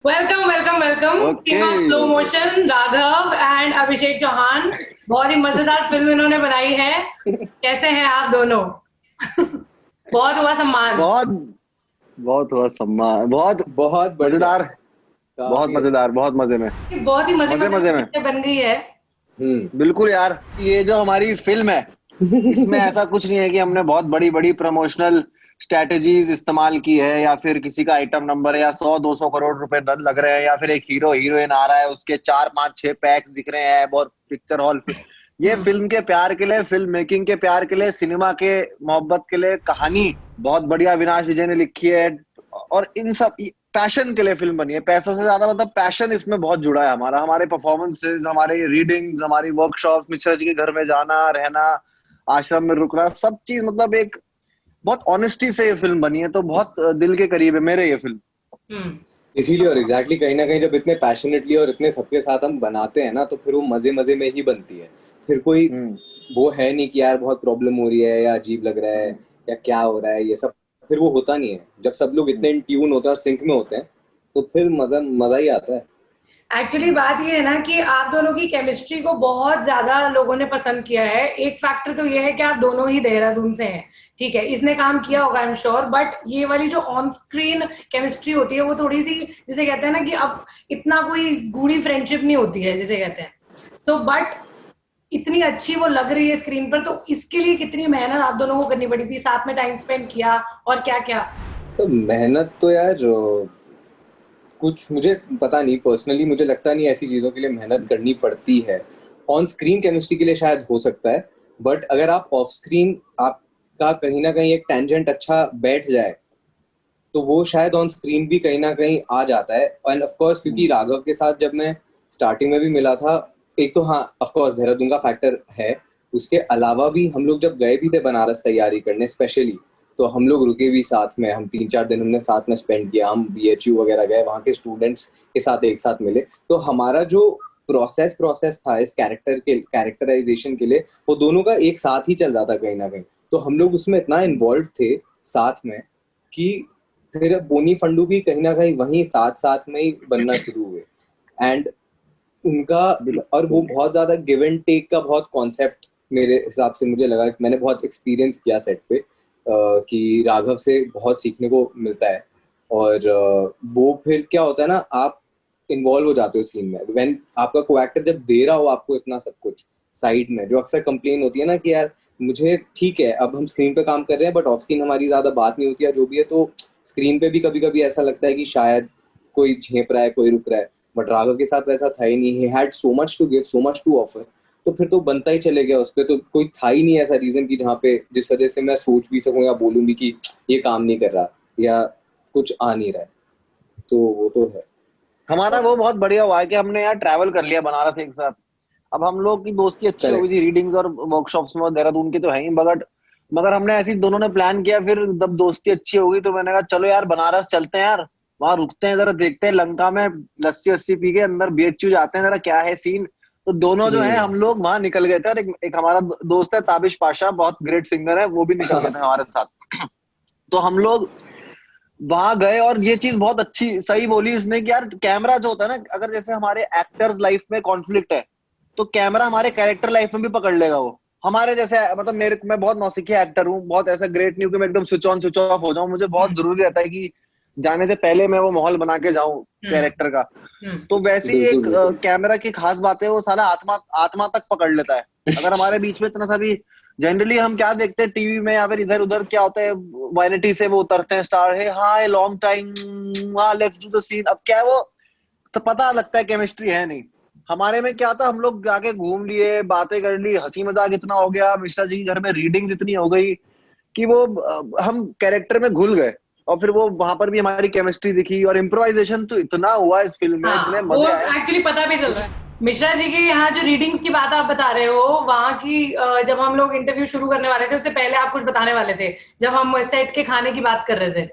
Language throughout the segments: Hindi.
Welcome welcome welcome okay. King of slow motion Raghav and Abhishek Chauhan. बहुत ही मजेदार फिल्म इन्होंने बनाई है। कैसे हैं आप दोनों? बहुत हुआ सम्मान। बहुत बहुत हुआ सम्मान, बहुत बहुत बढ़िया। मजेदार। बहुत काफी मजेदार, अच्छा। बहुत मजे में। बहुत ही मजे मजे मजे मजे की में। पिक्चर बन गई है। बिल्कुल यार, ये जो हमारी फिल्म है, इसमें ऐसा कुछ नहीं है कि हमने बहुत बड़ी बड़ी प्रमोशनल स्ट्रेटेजीज इस्तेमाल की है, या फिर किसी का आइटम नंबर है, या 100-200 करोड़ रुपए लग रहे हैं, या फिर एक हीरो हीरोइन आ रहा है, उसके 4-5-6 पैक्स दिख रहे हैं बहुत पिक्चर हॉल। ये हम्म, फिल्म के प्यार के लिए, फिल्म मेकिंग के प्यार के लिए, सिनेमा के मोहब्बत के लिए, कहानी बहुत बढ़िया अविनाश विजय ने लिखी है, और इन सब पैशन के लिए फिल्म बनी है। पैसों से ज्यादा मतलब पैशन इसमें बहुत जुड़ा है हमारा। हमारे परफॉर्मेंसेज, हमारी रीडिंग्स, हमारी वर्कशॉप, मिश्रा जी के घर में जाना, रहना, आश्रम में रुकना, सब चीज मतलब एक बहुत ऑनेस्टी से ये फिल्म बनी है, तो बहुत दिल के करीब है मेरे ये फिल्म। हम्म। इसीलिए और एग्जैक्टली कहीं ना कहीं जब इतने पैशनेटली और इतने सबके साथ हम बनाते हैं ना, तो फिर वो मजे मजे में ही बनती है। फिर कोई हम्म। वो है नहीं कि यार बहुत प्रॉब्लम हो रही है या अजीब लग रहा है हम्म। या क्या हो रहा है, ये सब फिर वो होता नहीं है। जब सब लोग हम्म। इतने इन ट्यून होते हैं और सिंक में होते हैं, तो फिर मजा मजा ही आता है। एक्चुअली बात ये है ना कि आप दोनों की केमिस्ट्री को बहुत ज्यादा लोगों ने पसंद किया है। एक फैक्टर तो ये है कि आप दोनों ही देहरादून से हैं। ठीक है, इसने काम किया होगा आई एम श्योर, बट ये वाली जो ऑन स्क्रीन केमिस्ट्री होती है वो थोड़ी सी, जिसे कहते हैं ना कि अब इतना कोई गूढ़ी फ्रेंडशिप नहीं होती है जिसे कहते हैं। सो बट इतनी अच्छी वो लग रही है स्क्रीन पर, तो इसके लिए कितनी मेहनत आप दोनों को करनी पड़ी थी, साथ में टाइम स्पेंड किया और क्या क्या? तो मेहनत तो यार कुछ मुझे पता नहीं, पर्सनली मुझे लगता नहीं ऐसी चीजों के लिए मेहनत करनी पड़ती है। ऑन स्क्रीन केमिस्ट्री के लिए शायद हो सकता है, बट अगर आप ऑफ स्क्रीन आपका कहीं ना कहीं एक टेंजेंट अच्छा बैठ जाए, तो वो शायद ऑन स्क्रीन भी कहीं ना कहीं आ जाता है। एंड ऑफ कोर्स क्योंकि राघव के साथ जब मैं स्टार्टिंग में भी मिला था, एक तो हाँ ऑफ कोर्स देहरादून का फैक्टर है, उसके अलावा भी हम लोग जब गए भी थे बनारस तैयारी करने स्पेशली, तो हम लोग रुके भी साथ में, हम 3-4 दिन हमने साथ में स्पेंड किया, हम बीएचयू वगैरह गए, वहाँ के स्टूडेंट्स के साथ एक साथ मिले। तो हमारा जो प्रोसेस प्रोसेस था इस कैरेक्टर के कैरेक्टराइजेशन के लिए, वो दोनों का एक साथ ही चल रहा था कहीं ना कहीं। तो हम लोग उसमें इतना इन्वॉल्व थे साथ में कि फिर बोनी फंडू भी कहीं ना कहीं वहीं साथ साथ में ही बनना शुरू हुए। एंड उनका और वो बिल्कुल। बहुत ज्यादा गिव एंड टेक का बहुत कॉन्सेप्ट मेरे हिसाब से मुझे लगा कि मैंने बहुत एक्सपीरियंस किया सेट पे, कि राघव से बहुत सीखने को मिलता है। और वो फिर क्या होता है ना, आप इन्वॉल्व हो जाते हो सीन में व्हेन आपका को एक्टर जब दे रहा हो आपको इतना सब कुछ साइड में। जो अक्सर कंप्लेन होती है ना कि यार मुझे ठीक है अब हम स्क्रीन पे काम कर रहे हैं बट ऑफ स्क्रीन हमारी ज्यादा बात नहीं होती है जो भी है, तो स्क्रीन पे भी कभी कभी ऐसा लगता है कि शायद कोई झेप रहा है, कोई रुक रहा है। बट राघव के साथ वैसा था ही नहीं, he had so much to give, so much to offer. तो फिर तो बनता ही चले गया उस पर, तो कोई था ही नहीं ऐसा रीजन कि जहाँ पे जिस वजह से मैं सोच भी सकूं या बोलूं भी कि ये काम नहीं कर रहा या कुछ आ नहीं रहा है। तो वो तो है। हमारा वो बहुत बढ़िया हुआ है कि हमने यार ट्रैवल कर लिया बनारस एक साथ। अब हम लोग की दोस्ती अच्छी हो गई करेक्ट। थी रीडिंग्स और वर्कशॉप्स में, और देहरादून की तो है ही, मगर मगर हमने ऐसी दोनों ने प्लान किया, फिर जब दोस्ती अच्छी हो गई तो मैंने कहा चलो यार बनारस चलते हैं यार, वहां रुकते हैं, जरा देखते हैं लंका में लस्सी वस्सी पी के अंदर बीएचयू जाते हैं, जरा क्या है सीन। तो दोनों जो है हम्म। हम लोग वहां निकल गए थे, और एक हमारा दोस्त है ताबिश पाशा, बहुत ग्रेट सिंगर है, वो भी निकल गए थे हमारे साथ। तो हम लोग वहां गए, और ये चीज बहुत अच्छी सही बोली इसने कि यार कैमरा जो होता है ना, अगर जैसे हमारे एक्टर्स लाइफ में कॉन्फ्लिक्ट है, तो कैमरा हमारे कैरेक्टर लाइफ में भी पकड़ लेगा वो। हमारे जैसे मतलब मैं बहुत नौसिखिया एक्टर हूँ, बहुत ऐसा ग्रेट नहीं हूँ कि मैं एकदम स्विच ऑन स्विच ऑफ हो जाऊं। मुझे बहुत हम्म। जरूरी रहता है कि जाने से पहले मैं वो माहौल बना के जाऊं हम्म। कैरेक्टर का। हम्म। तो वैसे ही बिल्कुल एक बिल्कुल। कैमरा की खास बात है, वो साला आत्मा आत्मा तक पकड़ लेता है। अगर हमारे बीच में इतना सा भी, जनरली हम क्या देखते हैं टीवी में या फिर इधर उधर, क्या होता है वाइनिटी से वो उतरते हैं स्टार, है हाय लॉन्ग टाइम, हाँ लेट्स डू द सीन, अब क्या है वो, तो पता लगता है केमिस्ट्री है नहीं। हमारे में क्या था, हम लोग जाके घूम लिए, बातें कर ली, हंसी मजाक इतना हो गया, मिश्रा जी के घर में रीडिंग्स इतनी हो गई कि वो हम कैरेक्टर में घुल गए। और फिर वो वहां पर भी हमारी केमिस्ट्री दिखी, और इम्प्रोवाइजेशन तो इतना हुआ इस फिल्म में, इतने हाँ, वो मजे आए। एक्चुअली पता भी चल रहा है। मिश्रा जी के यहाँ जो रीडिंग्स की बात आप बता रहे हो, वहाँ की जब हम लोग इंटरव्यू शुरू करने वाले थे उससे पहले आप कुछ बताने वाले थे, जब हम सेट के खाने की बात कर रहे थे।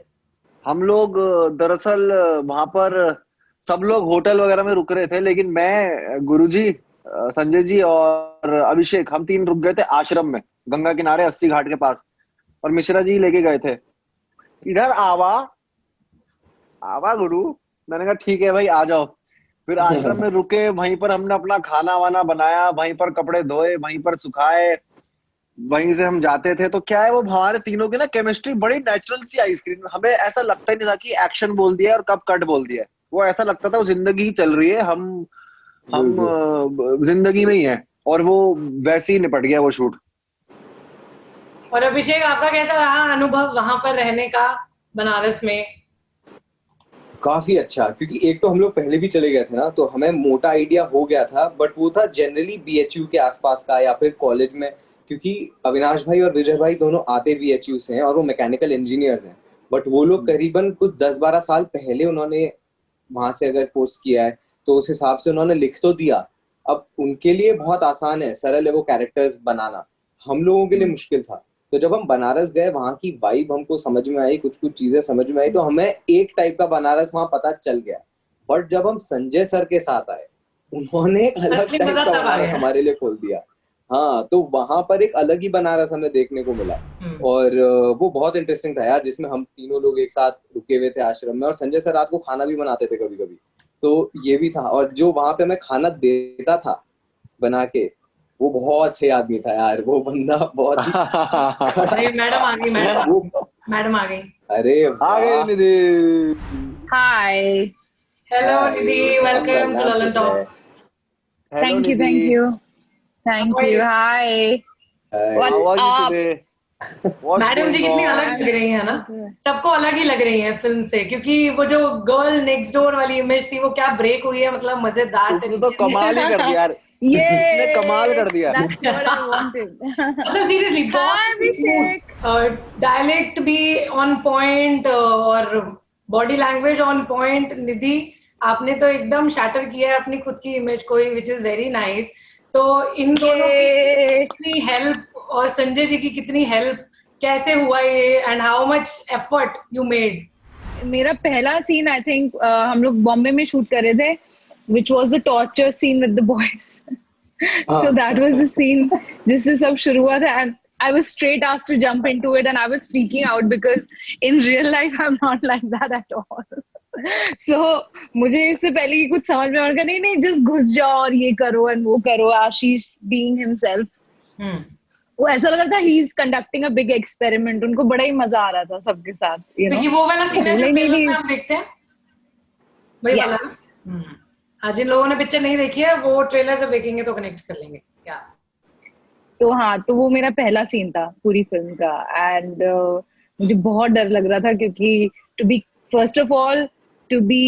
हम लोग दरअसल वहां पर सब लोग होटल वगैरह में रुक रहे थे, लेकिन मैं, गुरुजी, संजय जी और अभिषेक, हम तीन रुक गए थे आश्रम में, गंगा किनारे 80 घाट के पास। और मिश्रा जी लेके गए थे, इधर आवा, आवा गुरु, मैंने कहा ठीक है भाई आ जाओ। फिर आश्रम में रुके, वहीं पर हमने अपना खाना वाना बनाया, वहीं पर कपड़े धोए, वहीं पर सुखाए, वहीं से हम जाते थे। तो क्या है, वो हमारे तीनों की ना केमिस्ट्री बड़ी नेचुरल सी आई स्क्रीन में। हमें ऐसा लगता ही नहीं था कि एक्शन बोल दिया है और कब कट बोल दिया है। वो ऐसा लगता था वो जिंदगी ही चल रही है, हम बिल्कुल। जिंदगी में ही है। और वो वैसे ही निपट गया वो शूट। और अभिषेक, आपका कैसा रहा अनुभव वहां पर रहने का बनारस में? काफी अच्छा, क्योंकि एक तो हम लोग पहले भी चले गए थे ना, तो हमें मोटा आइडिया हो गया था, बट वो था जनरली बीएचयू के आसपास का या फिर कॉलेज में, क्योंकि अविनाश भाई और विजय भाई दोनों आते बीएचयू से हैं और वो मैकेनिकल इंजीनियर्स हैं। बट वो लोग करीबन कुछ 10-12 साल पहले उन्होंने वहां से अगर कोर्स किया है, तो उस हिसाब से उन्होंने लिख तो दिया। अब उनके लिए बहुत आसान है, सरल है वो कैरेक्टर्स बनाना, हम लोगों के लिए मुश्किल था। तो जब हम बनारस गए, वहां की वाइब हमको समझ में आई, कुछ कुछ चीजें समझ में आई, तो हमें एक टाइप का बनारस वहां पता चल गया। बट जब हम संजय सर के साथ आए, उन्होंने एक अलग असली टाइप मजा का तब आ बनारस गया। हमारे लिए खोल दिया। हाँ, तो वहां पर एक अलग ही बनारस हमें देखने को मिला। और वो बहुत इंटरेस्टिंग था यार, जिसमें हम तीनों लोग एक साथ रुके हुए थे आश्रम में, और संजय सर रात को खाना भी बनाते थे कभी कभी। तो ये भी था, और जो वहां पे हमें खाना देता था बना के, वो बहुत सही आदमी था यार, वो बंदा बहुत ही अरे मैडम आ गई, मैडम आ वो गई, मैडम आ गई। अरे आ गए वाह। निधि। Hi. हेलो हाय, निधि, हम वेलकम टू प्रणाम ललन कर रहे टॉक। हैं। Hello Thank you, Nidhi. thank you. How Thank are you. you? Hi. Hi. How What's are you up? Today? What's madam ji going कितनी ऑन? अलग लग रही है ना, I'm सबको अलग ही लग रही है फिल्म से, क्योंकि वो जो गर्ल नेक्स्ट डोर वाली इमेज थी वो क्या ब्रेक हुई है, मतलब मजेदार इसने तो तरीके से। कमाल ही कर दिया यार। इसने कमाल Yay! कर दिया। That's what I wanted. मतलब सीरियसली बहुत Hi, ही Abhishek. स्मूथ, डायलेक्ट भी ऑन पॉइंट और बॉडी लैंग्वेज ऑन पॉइंट। निधि, आपने तो एकदम शैटर किया है अपनी खुद की इमेज को, विच इज वेरी नाइस। तो इन दोनों की Yay! कितनी हेल्प और संजय जी की कितनी हेल्प, कैसे हुआ ये, and how much effort you made? मेरा पहला सीन आई थिंक हम लोग बॉम्बे में शूट कर रहे थे, which was the torture scene with the boys. So that was the scene जिससे सब शुरू हुआ था, and I was straight asked to jump into it and I was freaking out because in real life I'm not like that at all. So मुझे इससे पहले ही कुछ समझ में आ गया, नहीं नहीं just घुस जाओ और ये करो and वो करो। आशीष being himself, वो ऐसा लग रहा था he is conducting a big experiment. उनको बड़ा ही मजा आ रहा था सबके साथ, you तो know. ये वो वाला सीन है जो नहीं ट्रेलर नहीं में हम देखते हैं, वही वाला yes. ना? हाँ, जिन लोगों ने पिक्चर नहीं देखी है वो ट्रेलर जब देखेंगे तो कनेक्ट कर लेंगे क्या। तो हाँ, तो वो मेरा पहला सीन था पूरी फिल्म का, एंड मुझे बहुत डर लग रहा था क्योंकि to be first of all to be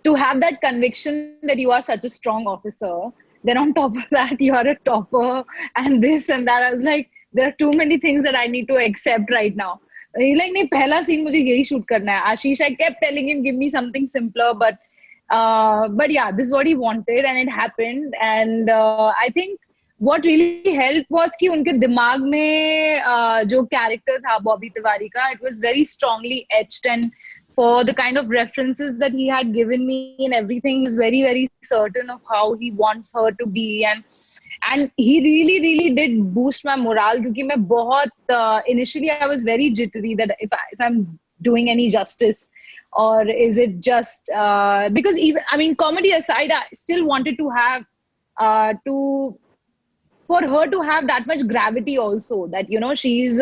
to have that conviction that you are such a strong officer, then on top of that you are a topper and this and that, I was like there are too many things that I need to accept right now. Like नहीं, पहला सीन मुझे यही शूट करना है। आशीष, I kept telling him give me something simpler, but yeah, this is what he wanted and it happened. And I think what really helped was कि उनके दिमाग में जो character था बॉबी तिवारी का, it was very strongly etched, and for the kind of references that he had given me and everything, he was very very certain of how he wants her to be, and he really did boost my morale क्योंकि मैं बहुत initially I was very jittery that if I'm doing any justice, or is it just because even, I mean, comedy aside, I still wanted to have for her to have that much gravity also, that you know she is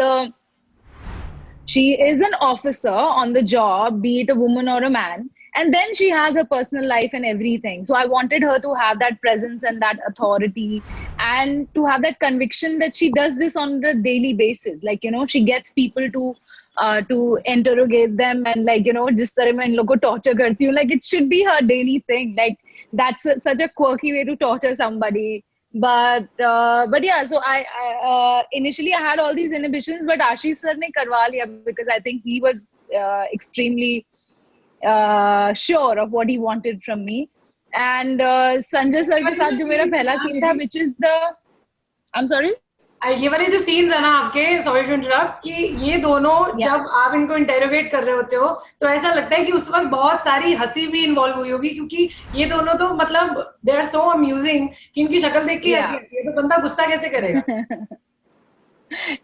an officer on the job, be it a woman or a man, and then she has her personal life and everything. So I wanted her to have that presence and that authority, and to have that conviction that she does this on a daily basis. Like, you know, she gets people to interrogate them, and like, you know, जिस तरह मैं इन लोगों को torture करती हूँ, like it should be her daily thing. Like that's such a quirky way to torture somebody. But yeah, so I initially I had all these inhibitions, but Ashish sir ne karwa liya because I think he was extremely sure of what he wanted from me. And Sanjay sir ke साथ जो मेरा पहला scene था, which is the, I'm sorry, ये वाले जो सीन्स है ना आपके, सॉरी टू इंटरप्ट, कि ये दोनों जब आप इनको इंटेरोगेट कर रहे होते हो तो ऐसा लगता है कि उस वक्त बहुत सारी हंसी भी इन्वॉल्व हुई होगी, क्योंकि ये दोनों तो मतलब दे आर सो अम्यूजिंग कि इनकी शक्ल देख के हंसी आती है, तो बंदा गुस्सा कैसे करेगा?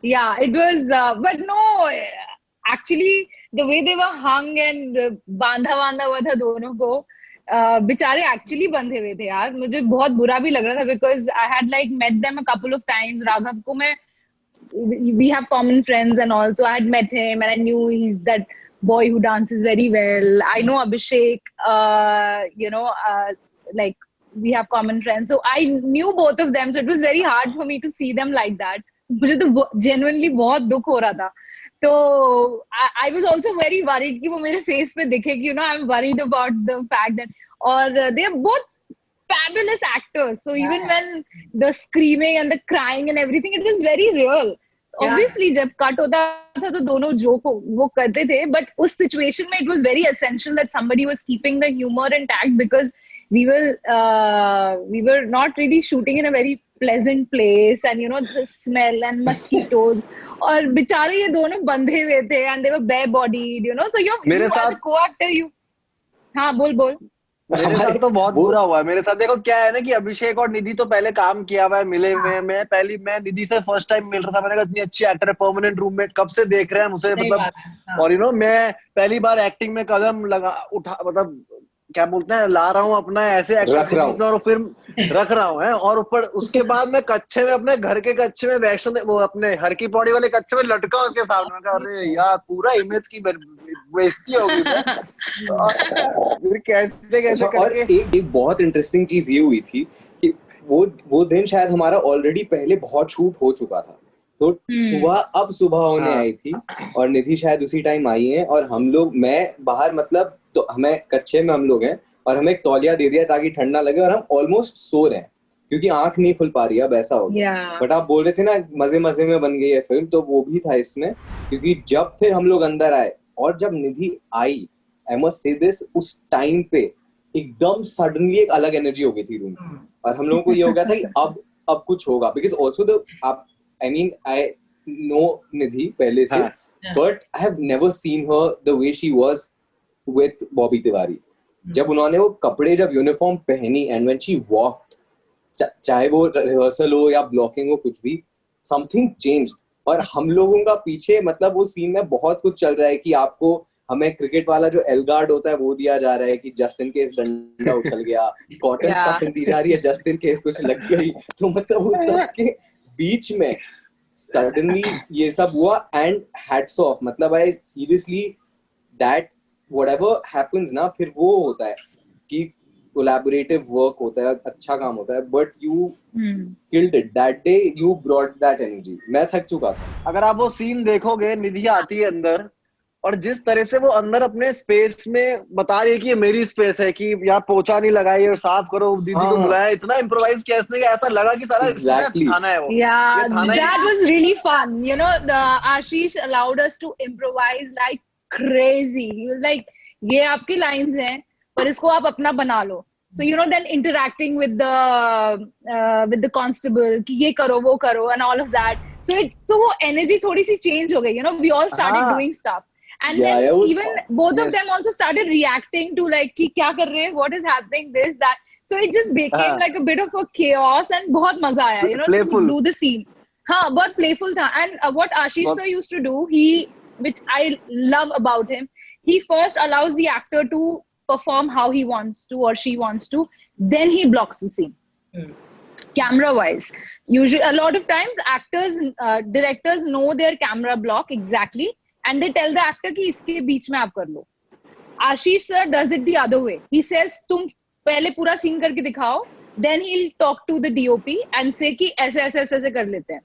yeah, it was but no, actually the way they were hung and बांधा हुआ था दोनों को, बेचारे एक्चुअली बंधे हुए थे यार. मुझे बहुत बुरा भी लग रहा था because I had like met them a couple of times. Raghav को मैं, we have common friends and all, so I had met him and I knew he's that boy who dances very well. I know Abhishek, like we have common friends, so I knew both of them, so it was very hard for me to see them like that. मुझे तो genuinely बहुत दुख हो रहा था. तो I was also very worried कि वो मेरे face पे दिखे कि I'm worried about the fact that, और they are both fabulous actors, so even when the screaming and the crying and everything, it was very real. Obviously जब cut होता था तो दोनों joke वो करते थे, but उस situation में it was very essential that somebody was keeping the humor intact, because we were not really shooting in a very pleasant place, and the smell and mosquitoes, और बेचारे ये दोनों बंधे हुए थे and they were bare bodied, so you as a co-actor हाँ बोल मेरे साथ तो बहुत बुरा हुआ है. मेरे साथ देखो क्या है ना कि अभिषेक और निधि तो पहले काम किया हुआ है, मिले हुए हैं. मैं निधि से फर्स्ट टाइम मिल रहा था. मैंने कहा इतनी अच्छी एक्टर है, परमानेंट रूममेट, कब से देख रहे हैं मुझे, मतलब. और मैं पहली बार एक्टिंग में कदम मतलब क्या बोलते हैं, ला रहा हूँ अपना ऐसे एक्टर और फिर रख रहा हूँ. और ऊपर उसके बाद मैं कच्चे में, अपने घर के कच्चे में, वैष्णो वो अपने हर की पौड़ी वाले कच्चे में लटका उसके सामने. मैं कहा अरे यार पूरा इमेज की बेइज्जती होगी. फिर कैसे और एक बहुत इंटरेस्टिंग चीज ये हुई थी कि वो दिन शायद हमारा ऑलरेडी पहले बहुत शूट हो चुका था, तो सुबह होने आई थी और निधि शायद उसी टाइम आई है, और हम लोग, मैं बाहर, मतलब तो हमें कच्चे में हम लोग हैं और हमें एक तौलिया दे दिया ताकि ठंडा लगे, और हम ऑलमोस्ट सो रहे हैं क्योंकि आंख नहीं खुल पा रही है, अब ऐसा हो गया. बट आप बोल रहे थे ना मजे में बन गई है फिल्म, तो वो भी था इसमें, क्योंकि जब फिर हम लोग अंदर आए और जब निधि आई, आई मस्ट से दिस, उस टाइम पे एकदम सडनली एक अलग एनर्जी हो गई थी रूम में, और हम लोगों को ये हो गया था कि अब कुछ होगा, because also I know Nidhi पहले से, but I have never seen her the way she was with Bobby Tiwari. जब उन्होंने वो कपड़े, जब यूनिफॉर्म पहनी, and when she walked, चाहे वो रिहर्सल हो या ब्लॉकिंग हो, कुछ भी, something changed. और हम लोगों का पीछे, मतलब वो सीन में बहुत कुछ चल रहा है कि आपको, हमें क्रिकेट वाला जो एल गार्ड होता है वो दिया जा रहा है कि जस्ट इन केस डंडा उछल गया, कॉटन स्टफ दी जा रही है जस्ट इन केस कुछ लग गई, तो मतलब उस सब के बीच में सडनली ये सब हुआ. एंड हैट्स ऑफ, मतलब I seriously that whatever happens ना, फिर वो होता है कि कोलैबोरेटिव वर्क होता है, अच्छा काम होता है, but you killed it that day, you brought that energy. मैं थक चुका था. अगर आप वो सीन देखोगे, निधि आती है अंदर और जिस तरह से वो अंदर अपने स्पेस में बता रही है कि ये मेरी स्पेस है, कि यहाँ पोछा नहीं लगाई और साफ करो, दीदी को बुलाया, इतना इम्प्रोवाइज किया इसने कि ऐसा लगा कि सारा थाना है वो. Yeah, that was really fun. Ashish allowed us to improvise like crazy. He was like, ये आपकी lines हैं, पर इसको आप अपना बना लो. So then interacting with the constable कि ये करो वो करो and all of that. So energy थोड़ी सी change हो गई. We all started doing stuff. And then even both of them also started reacting to like कि क्या कर रहे हैं, what is happening, this, that. So it just became like a bit of a chaos and बहुत मजा आया, to do the scene. हाँ, बहुत playful था. And what Ashish sir used to do, which I love about him, he first allows the actor to perform how he wants to or she wants to, then he blocks the scene. Camera wise, usually a lot of times actors, directors know their camera block exactly, and they tell the actor कि इसके बीच में आप कर लो. Ashish sir does it the other way. He says तुम पहले पूरा सीन करके दिखाओ, then he'll talk to the DOP and say कि ऐसे कर लेते हैं.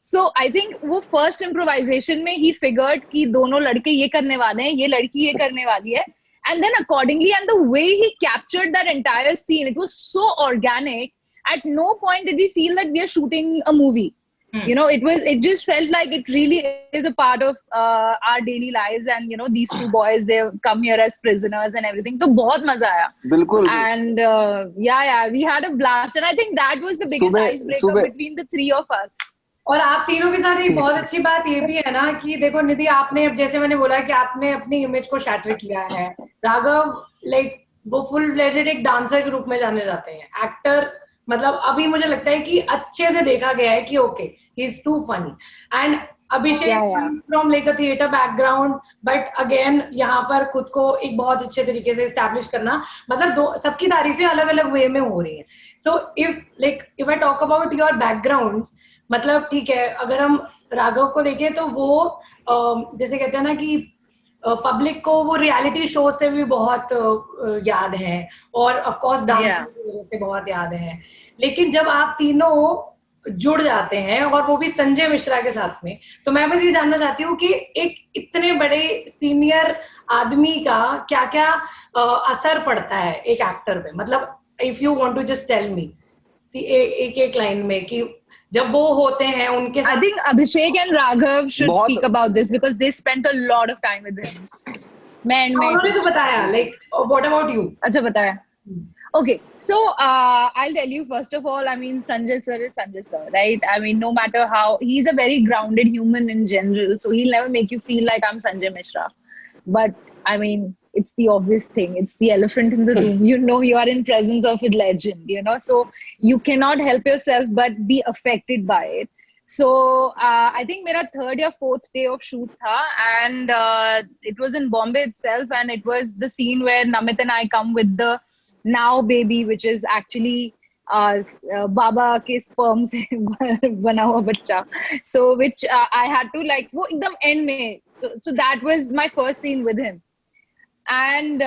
So I think वो first improvisation में he figured कि दोनों लड़के ये करने वाले हैं, ये लड़की ये करने वाली है, and then accordingly, and the way he captured that entire scene, it was so organic. At no point did we feel that we are shooting a movie. It just felt like it really is a part of our daily lives, and these two boys, they come here as prisoners and everything. So बहुत मजा आया. बिल्कुल. And we had a blast, and I think that was the biggest icebreaker between the three of us. और आप तीनों के साथ एक बहुत अच्छी बात ये भी है ना कि देखो निधि, आपने, जैसे मैंने बोला कि आपने अपनी इमेज को शैटर किया है. राघव लाइक वो फुल फ्लेजेड एक डांसर के रूप में जाने जाते हैं. एक्टर, मतलब अभी मुझे लगता है कि अच्छे से देखा गया है कि okay, he is to funny. And Abhishek from like a theatre background, but again यहाँ पर खुद को एक बहुत अच्छे तरीके से एस्टैब्लिश करना, मतलब दो सबकी तारीफें अलग अलग वे में हो रही हैं. So if I talk about your background, मतलब ठीक है, अगर हम राघव को देखें तो वो जैसे कहते हैं ना कि पब्लिक को वो रियलिटी शो से भी बहुत याद है, और ऑफ कोर्स डांस की वजह से बहुत याद है. लेकिन जब आप तीनों जुड़ जाते हैं और वो भी संजय मिश्रा के साथ में, तो मैं बस ये जानना चाहती हूँ कि एक इतने बड़े सीनियर आदमी का क्या क्या असर पड़ता है एक एक्टर पे. मतलब if you want to just tell me एक एक लाइन में कि जब वो होते हैं उनके साथ. I think Abhishek and Raghav should speak about this because they spent a lot of time with him. उन्होंने तो बताया, like what about you? अच्छा बताया. Okay, so I'll tell you first of all, I mean Sanjay sir is Sanjay sir, right? I mean no matter how, he's a very grounded human in general, so he'll never make you feel like I'm Sanjay Mishra. But I mean, it's the obvious thing, it's the elephant in the room. You know, you are in presence of a legend, you know, so you cannot help yourself but be affected by it. So I think mera third or fourth day of shoot tha, and it was in Bombay itself, and it was the scene where Namit and I come with the now baby, which is actually baba ke sperm se bana hua bachcha. So which I had to like wo ekdam end mein, so that was my first scene with him. And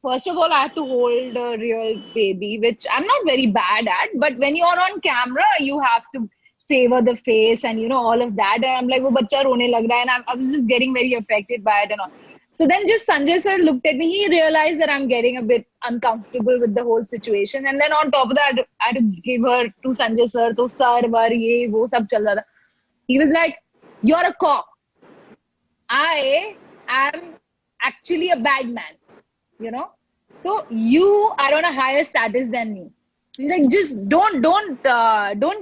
first of all, I had to hold a real baby, which I'm not very bad at, but when you're on camera you have to favor the face and you know all of that, and I'm like wo bachcha rone lag raha hai, and I was just getting very affected by it and all. So then just Sanjay sir looked at me, he realized that I'm getting a bit uncomfortable with the whole situation, and then on top of that I had to give her to Sanjay sir, to sir var ye wo sab chal raha tha. He was like, you're a cop, I am actually a bad man, you know, so you are on a higher status than me. He's like, just don't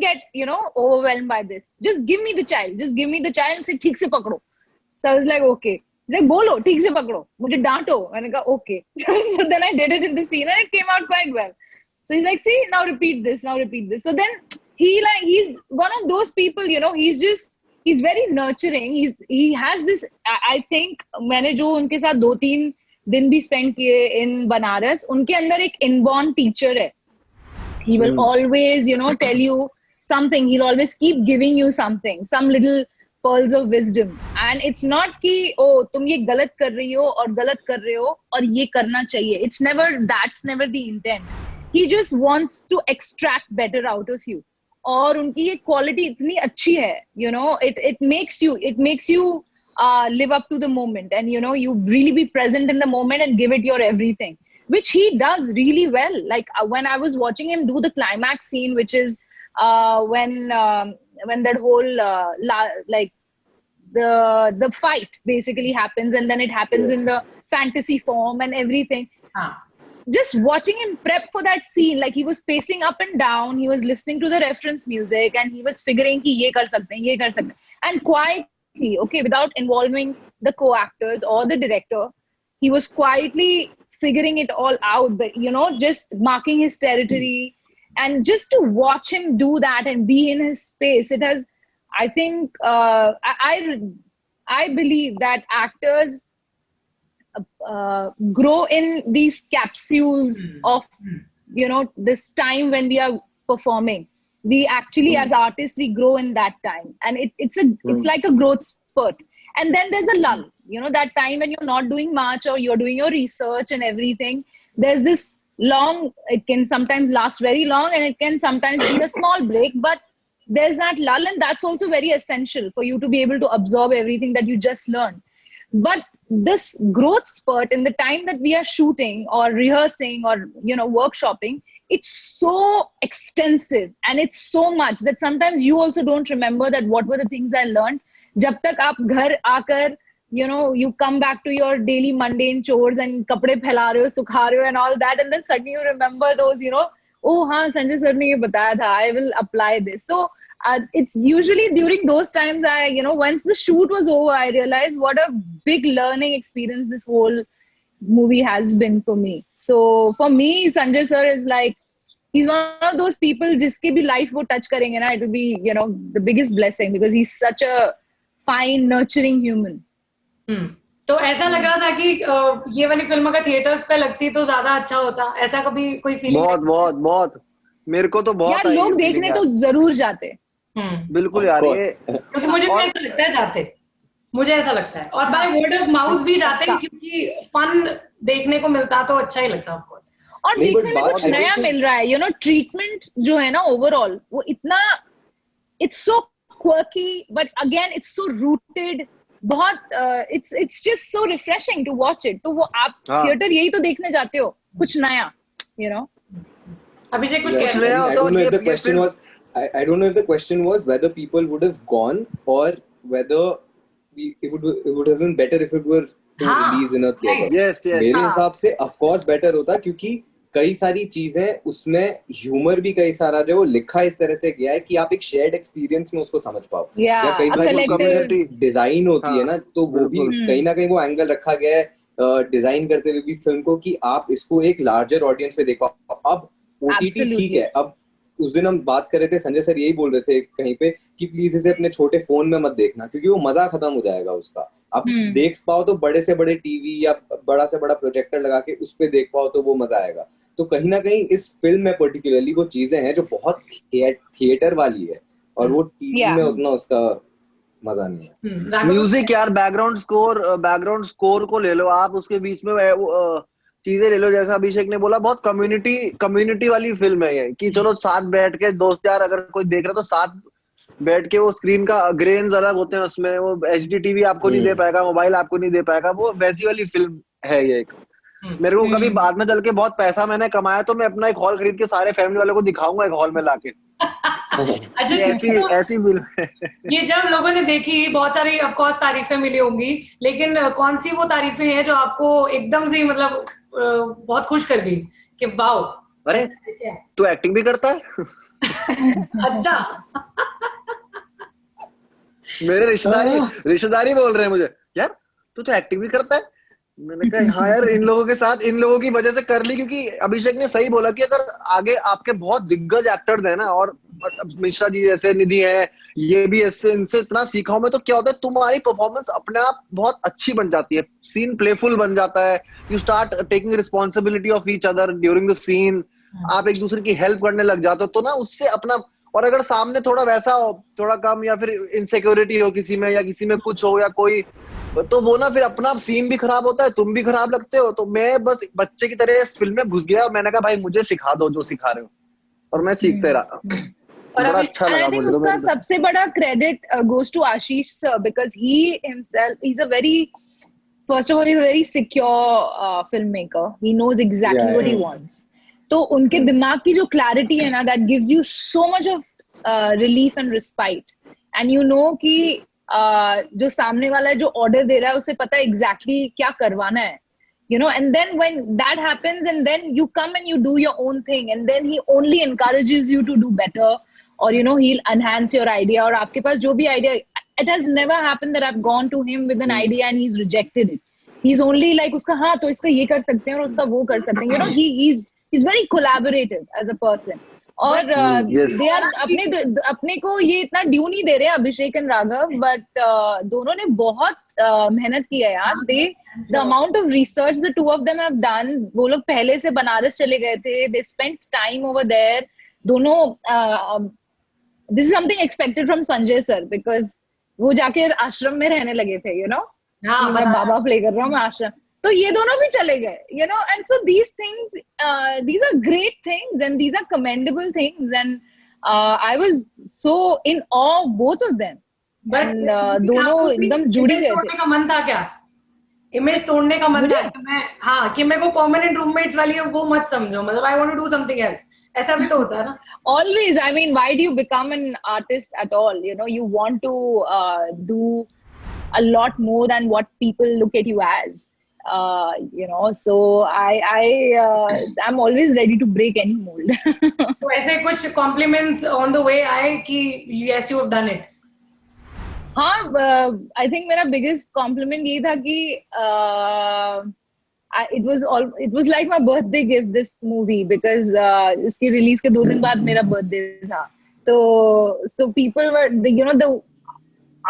get, you know, overwhelmed by this, just give me the child, and say ठीक से पकड़ो. So I was like, okay. He's like, बोलो ठीक से पकड़ो, मुझे डांटो. मैंने कहा okay. So then I did it in the scene and it came out quite well. So he's like, see, now repeat this. So then he's one of those people, you know, he's very nurturing. He has this, I think मैंने जो उनके साथ 2-3 दिन भी spend किए in बनारस, उनके अंदर एक inborn teacher है. He will always, you know, tell you something. He'll always keep giving you something, some little pearls of wisdom. And it's not कि oh तुम ये गलत कर रही हो और गलत कर रहे हो और ये करना चाहिए. That's never the intent. He just wants to extract better out of you. और उनकी ये quality इतनी अच्छी है, you know, it makes you live up to the moment, and you know, you really be present in the moment and give it your everything, which he does really well. Like when I was watching him do the climax scene, which is when that whole like the fight basically happens, and then it happens in the fantasy form and everything. Just watching him prep for that scene, like he was pacing up and down, he was listening to the reference music, and he was figuring ki ye kar sakte hain, and quietly, okay, without involving the co-actors or the director, he was quietly figuring it all out, but you know, just marking his territory. And just to watch him do that and be in his space, it has, I think, I believe that actors grow in these capsules of, you know, this time when we are performing. We actually, as artists, we grow in that time, and it's like a growth spurt. And then there's a lull, you know, that time when you're not doing much or you're doing your research and everything. There's this long, it can sometimes last very long, and it can sometimes be a small break, but there's that lull, and that's also very essential for you to be able to absorb everything that you just learned. But this growth spurt in the time that we are shooting or rehearsing or, you know, workshopping, it's so extensive and it's so much that sometimes you also don't remember that what were the things I learned. Jab tak aap ghar aakar, you know, you come back to your daily mundane chores and kapde phaila rahe ho, sukha rahe ho and all that, and then suddenly you remember those, you know, oh haan, Sanjay sir ne ye bataya tha, I will apply this. So it's usually during those times you know, once the shoot was over, I realized what a big learning experience this whole movie has been for me. So for me, Sanjay sir is like, he's one of those people jiske bhi life wo touch karenge na, it will be, you know, the biggest blessing, because he's such a fine, nurturing human. तो ऐसा लग रहा था कि ये वाली फिल्म अगर थिएटर्स पे लगती तो ज्यादा अच्छा होता, ऐसा कभी कोई फीलिंग? बहुत बहुत बहुत, मेरे को तो बहुत यार लोग देखने तो जरूर जाते। बिल्कुल यार, ये क्योंकि मुझे भी ऐसा लगता है जाते, मुझे ऐसा लगता है, और बाय वर्ड ऑफ माउथ भी जाते हैं क्योंकि फन देखने को मिलता तो अच्छा ही लगता ऑफ कोर्स, और देखने में कुछ नया मिल रहा है, यू नो, ट्रीटमेंट जो है ना ओवरऑल वो इतना, it's so quirky but again it's so rooted, बहुत it's just so refreshing to watch it. तो वो आप थिएटर यही तो देखने जाते हो, कुछ नया, यू नो। अभिषेक कुछ कह रहे हो? I don't know if the question was, I don't know if the question was whether people would have gone or whether it would have been better if it were to release in a theater. Yes, yes. मेरे हिसाब से of course better होता, क्योंकि कई सारी चीजें उसमें ह्यूमर भी कई सारा जो लिखा इस तरह से गया है कि आप एक शेयर्ड एक्सपीरियंस में उसको समझ पाओ। या कई सारी चीजें डिजाइन होती है ना, तो वो भी कहीं ना कहीं वो एंगल रखा गया है डिजाइन करते हुए भी फिल्म को कि आप इसको एक लार्जर ऑडियंस पे देख पाओ। अब ओटीटी ठीक है, अब उस दिन हम बात कर रहे थे, संजय सर यही बोल रहे थे कहीं पे कि प्लीज इसे अपने छोटे फोन में मत देखना क्योंकि वो मजा खत्म हो जाएगा उसका। आप देख पाओ तो बड़े से बड़े टीवी या बड़ा से बड़ा प्रोजेक्टर लगा के उस पे देख पाओ तो वो मजा आएगा। तो कहीं ना कहीं इस फिल्म में पर्टिकुलरली वो चीजें हैं जो बहुत थिएटर वाली है और वो टीवी में उतना उसका मजा नहीं है। म्यूजिक यार, बैकग्राउंड स्कोर को ले लो आप, उसके बीच में चीजें ले लो, जैसा अभिषेक ने बोला बहुत कम्युनिटी वाली फिल्म है ये, कि चलो साथ बैठ के दोस्त यार अगर कोई देख रहा तो साथ बैठ के, वो स्क्रीन का ग्रेन्स अलग होते हैं उसमें, वो HD टीवी आपको नहीं दे पाएगा, मोबाइल आपको नहीं दे पाएगा, वो वैसी वाली फिल्म है ये एक। मेरे को कभी बाद में चल के बहुत पैसा मैंने कमाया तो मैं अपना एक हॉल खरीद के सारे फैमिली वालों को दिखाऊंगा एक हॉल में लाके। अच्छा, ऐसी फिल्म है ये। जब लोगों ने देखी बहुत सारी ऑफ कोर्स तारीफें मिली होंगी, लेकिन कौन सी वो तारीफें हैं जो आपको एकदम से मतलब बहुत खुश कर दी कि वाओ, अरे तू एक्टिंग भी करता है? अच्छा। मेरे रिश्तेदारी बोल रहे हैं मुझे, यार तू तो एक्टिंग भी करता है। मैंने कहा हाँ यार, इन लोगों की वजह से कर ली, क्योंकि अभिषेक ने सही बोला कि अगर आगे आपके बहुत दिग्गज एक्टर्स हैं ना, और मिश्रा जी जैसे, निधि है, ये भी ऐसे, इनसे इतना सीखा हूं मैं, तो क्या होता है तुम्हारी परफॉर्मेंस अपने आप बहुत अच्छी बन जाती है, सीन प्लेफुल बन जाता है, you start taking responsibility of each other during the scene, आप एक दूसरे की हेल्प करने लग जाते हो, तो ना उससे अपना, और अगर सामने थोड़ा वैसा हो, थोड़ा कम, या फिर इनसिक्योरिटी हो किसी में, या किसी में कुछ हो, या कोई, तो वो ना फिर अपना सीन भी खराब होता है, तुम भी खराब लगते हो। तो मैं बस बच्चे की तरह इस फिल्म में घुस गया और मैंने कहा भाई मुझे सिखा दो जो सिखा रहे हो, और मैं सीखते रहा। बड़ा अच्छा लगा मुझे। उसका सबसे बड़ा credit goes to Ashish sir, because he himself, he is a very, first of all, he is a very secure film maker, he knows exactly what he wants. तो उनके दिमाग की जो क्लैरिटी है ना, that gives you so much of relief and respite, and you know कि जो सामने वाला है जो ऑर्डर दे रहा है उसे पता है एग्जैक्टली क्या करवाना है, you know, and then when that happens and then you come and you do your own thing and then he only encourages you to do better, or you know, he'll enhance your idea, और आपके पास जो भी idea, it has never happened that I've gone to him with an idea and he's rejected it. He's only like उसका हाँ तो इसका ये कर सकते हैं और उसका वो कर सकते हैं, you know, he's very collaborative as a person. और they are अपने को ये इतना ड्यू नहीं दे रहे अभिषेक एंड राघव, बट दोनों ने बहुत मेहनत की है यार। The amount of research the two of them have done, वो लोग पहले से बनारस चले गए थे, they spent time over there, दोनों, this is something expected from Sanjay sir, because वो जाके आश्रम में रहने लगे थे, you know, मैं बाबा प्ले कर रहा हूँ, मैं आश्रम, तो ये दोनों भी चले गए, you know, and so these things, these are great things and these are commendable things, and I was so in awe of both of them, and दोनों एकदम जुड़ी गए थे। का मन था क्या? इमेज तोड़ने का मन था कि मैं, हाँ, कि मेरे को परमानेंट रूममेट्स वाली वो मत समझो, मतलब I want to do something else, ऐसा भी तो होता है ना? Always, I mean, why do you become an artist at all? You know, you want to do a lot more than what people look at you as. You know, so I'm always ready to break any mold. तो ऐसे कुछ compliments on the way आए कि yes, you have done it. हाँ, I think मेरा biggest compliment ये था कि it was like my birthday gift, this movie, because इसकी release के 2 दिन बाद मेरा birthday था, तो so people were, you know,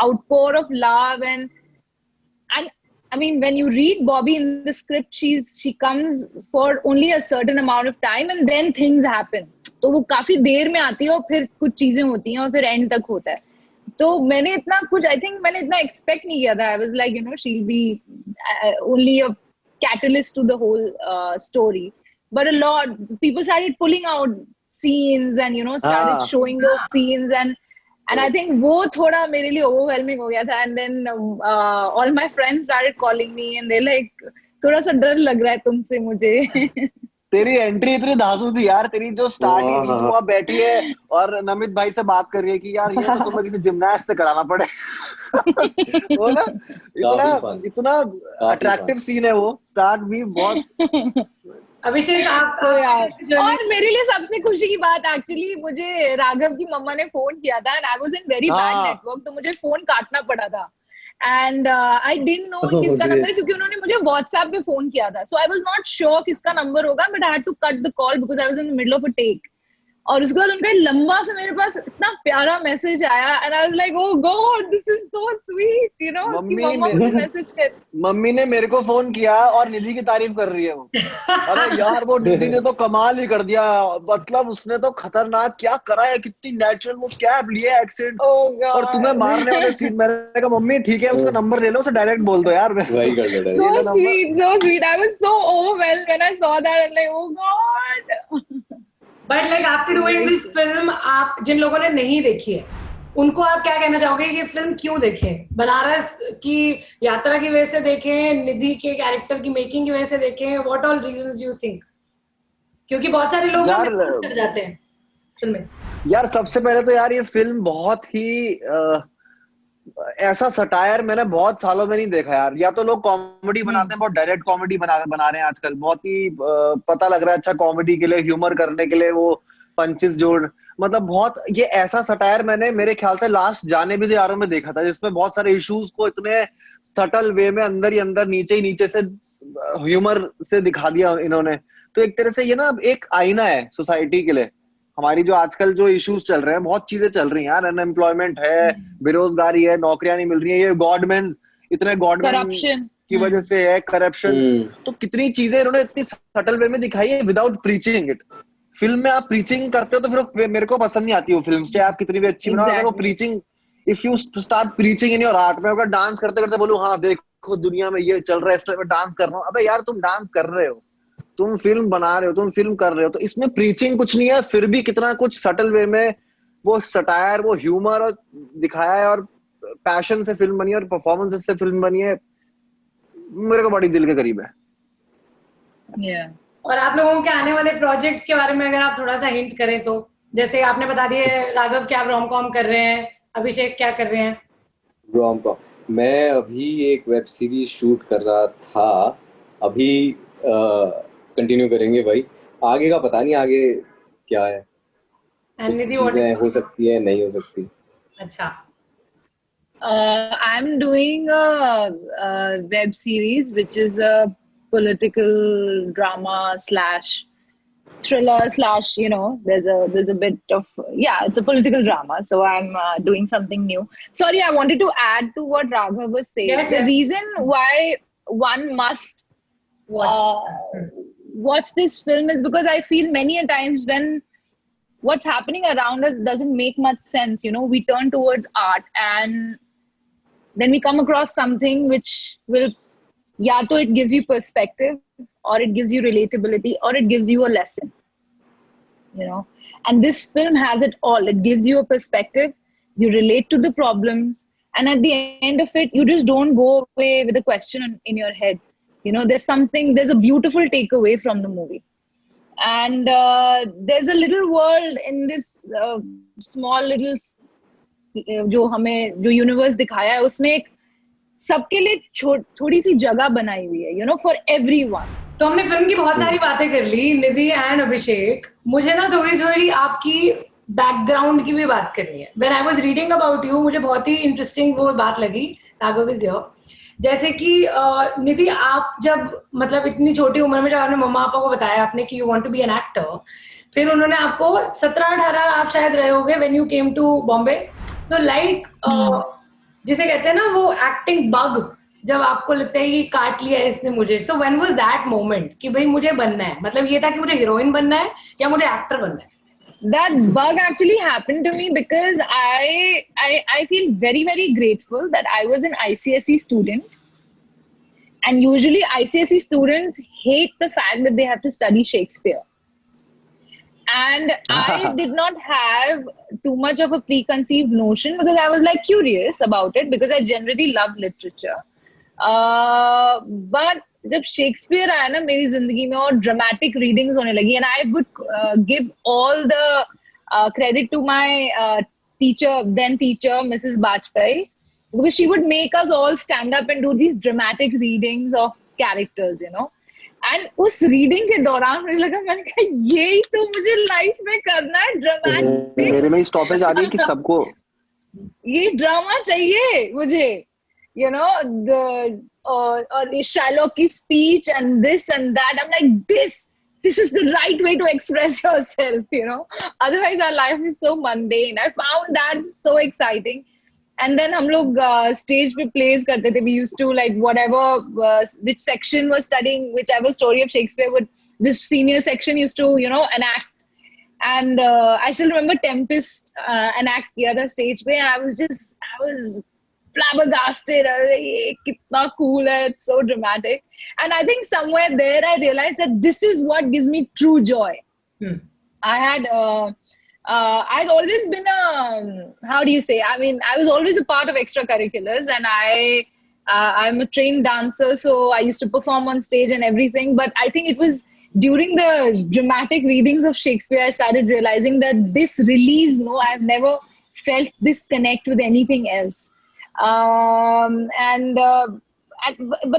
outpour of love. And I mean, when you read Bobby in the script, she comes for only a certain amount of time and then things happen. तो वो काफी देर में आती है और फिर कुछ चीजें होती हैं और फिर एंड तक होता है. तो मैंने इतना कुछ, I think मैंने इतना expect नहीं किया था. I was like, you know, she'll be only a catalyst to the whole story. But a lot people started pulling out scenes and, you know, started showing those scenes, and I think वो थोड़ा मेरे लिए overwhelming हो गया था. And then all my friends started calling me and they're like, थोड़ा सा डर लग रहा है तुमसे मुझे. तेरी एंट्री इतनी धांसू थी यार, तेरी जो स्टार्ट ही थी, तू वहां बैठी है और नमित भाई से बात कर रही है कि यार ये तो तुम्हें किसी जिमनास्ट से कराना पड़े. वो ना इतना अट्रैक्टिव सीन है वो. स्टार्ट भी बहुत. अभिषेक आप और मेरे लिए सबसे खुशी की बात एक्चुअली, मुझे राघव की मम्मा ने फोन किया था and I was in very bad network, तो मुझे फोन काटना पड़ा था. एंड आई डिडंट नो किसका नंबर है, क्योंकि उन्होंने मुझे व्हाट्सएप पे फोन किया था. So I was not sure किसका नंबर होगा, but I had to cut the call because I was in the middle of a take. और उसके बाद उनका लंबा से मेरे पास इतना प्यारा मैसेज आया and I was like, oh God, this is so sweet, you know. उसकी मम्मा मुझे मैसेज कर, मम्मी ने मेरे को फोन किया और निधि की तारीफ कर रही है वो. अरे यार वो निधि ने तो कमाल ही कर दिया. मतलब उसने तो खतरनाक क्या करा है, कितनी नेचुरल वो कैप लिए एक्सेंट. और तुम्हें मारने वाले सीन. मैंने कहा मम्मी ठीक है, उसका नंबर ले लो, उसे डायरेक्ट बोल दो यार. वही कर लो. so sweet. I was so overwhelmed when I saw that and like, oh god. But like after doing this film, आप जिन लोगों ने नहीं देखी है उनको आप क्या कहना चाहोगे? ये फिल्म क्यों देखें? बनारस की यात्रा की वजह से देखें, निधि के कैरेक्टर की मेकिंग की वजह से देखें? What all reasons do you think? क्योंकि बहुत सारे लोग कर जाते हैं फिल्म में. यार सबसे पहले तो यार ये फिल्म बहुत ही ऐसा सटायर मैंने बहुत सालों में नहीं देखा यार. या तो लोग कॉमेडी बनाते हैं, बहुत डायरेक्ट कॉमेडी बना रहे हैं आजकल. बहुत ही पता लग रहा है अच्छा कॉमेडी के लिए, ह्यूमर करने के लिए वो पंचेस जोड़. मतलब बहुत ये ऐसा सटायर मैंने मेरे ख्याल से लास्ट जाने भी यारों में देखा था, जिसमें बहुत सारे इश्यूज को इतने सटल वे में अंदर ही अंदर नीचे से ह्यूमर से दिखा दिया इन्होंने. तो एक तरह से ये ना एक आईना है सोसाइटी के लिए. हमारी जो आजकल जो इश्यूज चल रहे हैं, बहुत चीजें चल रही हैं यार. अनएम्प्लॉयमेंट है, बेरोजगारी है, नौकरियां नहीं मिल रही है, ये गवर्नमेंट इतने गवर्नमेंट की वजह से है, करप्शन. तो कितनी चीजें इन्होंने इतनी सटल वे में दिखाई है विदाउट प्रीचिंग इट. फिल्म में आप प्रीचिंग करते हो तो फिर मेरे को पसंद नहीं आती वो फिल्म, चाहे आप कितनी भी अच्छी बनाओ. अगर वो preaching, if you start preaching in your art, मैं अगर डांस करते करते बोलूं हाँ देखो दुनिया में ये चल रहा है इसलिए मैं डांस कर रहा हूँ. अबे यार तुम डांस कर रहे हो, तुम फिल्म बना रहे हो, तुम फिल्म कर रहे हो, तो इसमें प्रीचिंग कुछ नहीं है, फिर भी कितना कुछ सटल वे में वो सटायर, वो ह्यूमर और दिखाया है, और पैशन से फिल्म बनी है और परफॉर्मेंस से फिल्म बनी है. मेरे को बड़ी दिल के करीब है. और आप लोगों के आने वाले प्रोजेक्ट्स के बारे में अगर आप थोड़ा सा हिंट करें तो, जैसे आपने बता दिया राघव क्या रोम कॉम कर रहे हैं, अभिषेक क्या कर रहे हैं? रोम कॉम मैं अभी एक वेब सीरीज शूट कर रहा था, अभी कंटिन्यू करेंगे भाई. आगे का पता नहीं आगे क्या है, चीजें हो सकती है नहीं हो सकती. अच्छा. I'm doing a web series which is a political drama / thriller / you know, there's a bit of, yeah, it's a political drama. So I'm doing something new. Sorry, I wanted to add to what Raghav was saying. Yes, the reason why one must watch this film is because I feel many a times when what's happening around us doesn't make much sense, you know, we turn towards art and then we come across something which will, yeah, so it gives you perspective, or it gives you relatability, or it gives you a lesson, you know. And this film has it all. It gives you a perspective, you relate to the problems, and at the end of it, you just don't go away with a question in your head. You know, there's a beautiful takeaway from the movie. And there's a little world in this small little जो universe दिखाया है, उसमें एक सबके लिए थोड़ी सी जगह बनाई हुई है, you know, for everyone. तो हमने फिल्म की बहुत सारी बातें कर ली, निधि एंड अभिषेक. मुझे ना थोड़ी आपकी बैकग्राउंड की भी बात करनी है. When I was reading about you, मुझे बहुत ही इंटरेस्टिंग वो बात लगी. Raghav is here. जैसे कि निधि, आप जब मतलब इतनी छोटी उम्र में जब आपने मम्मा पापा को बताया आपने कि you want to be an actor, फिर उन्होंने आपको 17-18 आप शायद रहे होगे when you came to Bombay. So like जिसे कहते हैं ना वो एक्टिंग बग, जब आपको लगता है कि काट लिया है इसने मुझे, so when was that moment कि भाई मुझे बनना है, मतलब ये था कि मुझे हीरोइन बनना है या मुझे एक्टर बनना है? That bug actually happened to me because I feel very, very grateful that I was an ICSE student. And usually ICSE students hate the fact that they have to study Shakespeare. And I did not have too much of a preconceived notion because I was like curious about it because I generally love literature. But जब शेक्सपियर आया ना मेरी जिंदगी में और ड्रामेटिक रीडिंग्स होने लगी, and I would give all the credit to my then teacher, Mrs. Bajpai, because she would make us all stand up and do these dramatic readings of characters, you know. And उस रीडिंग के दौरान मुझे लगा, मैंने कहा यही तो मुझे लाइफ में करना है, ड्रामेटिक. मेरे में स्टॉपेज आ रही है कि सबको ये ड्रामा चाहिए मुझे, you know, the or Shylock की speech and this and that. I'm like, this is the right way to express yourself, you know. Otherwise, our life is so mundane. I found that so exciting. And then हम लोग stage पे plays करते थे. We used to like whatever which section was studying whichever story of Shakespeare would this senior section used to, you know, enact. And I still remember Tempest enact किया था stage पे, and I was flabbergasted. I was like, kitna cool hai, it's so dramatic. And I think somewhere there I realized that this is what gives me true joy. I'd always been how do you say? I mean, I was always a part of extracurriculars, and I'm a trained dancer, so I used to perform on stage and everything. But I think it was during the dramatic readings of Shakespeare, I started realizing that this release, I've never felt this connect with anything else. But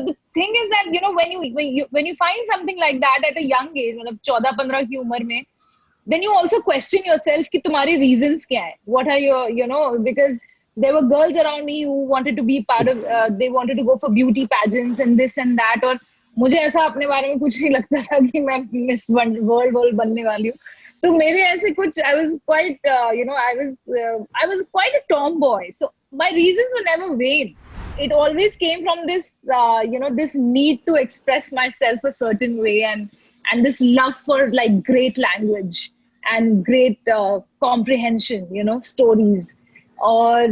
the thing is that, you know, when you find something like that at a young age, 14-15 की उम्र में, then you also question yourself कि तुम्हारे reasons क्या है? What are your, you know, because there were girls around me who wanted to be part of, they wanted to go for beauty pageants and this and that, और मुझे ऐसा अपने बारे में कुछ नहीं लगता था कि मैं Miss World बनने वाली हूँ. तो मेरे ऐसे कुछ, I was quite, I was quite a tomboy. So my reasons were never vain. It always came from this, this need to express myself a certain way, and this love for like great language and great comprehension, you know, stories. और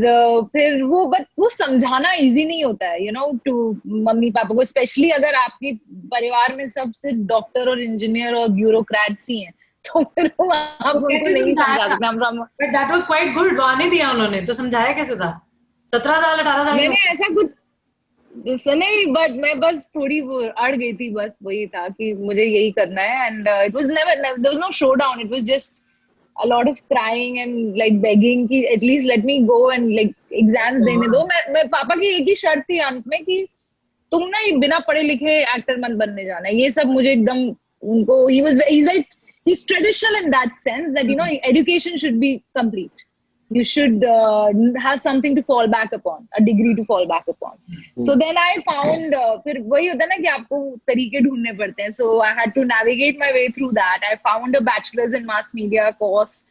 फिर वो समझाना easy नहीं होता है, you know, to mummy papa को, especially अगर आपके परिवार में सब सिर्फ डॉक्टर और इंजीनियर और ब्यूरोक्रेट्स ही हैं, तो फिर आप उनको नहीं समझा सकते. But that was quite good. गाने दिया उन्होंने, तो समझाया कैसे था? 17 साल 18 साल मैंने ऐसा कुछ नहीं, बट मैं बस थोड़ी वो अड़ गई थी, बस वही था कि मुझे यही करना है. And it was never, there was no showdown. It was just a lot of crying and like begging कि at least let me go and like exams देने दो. मैं पापा की एक ही शर्त थी अंत में कि तुम ना ये बिना पढ़े लिखे एक्टर मत बनने जाना. ये सब मुझे एकदम उनको, he's traditional in that sense that, you know, education should be complete. You should have something to fall back upon, a degree to fall back upon. So then I found, फिर वही होता है ना कि आपको तरीके ढूंढने पड़ते हैं. So I had to navigate my way through that. I found a bachelor's in mass media course.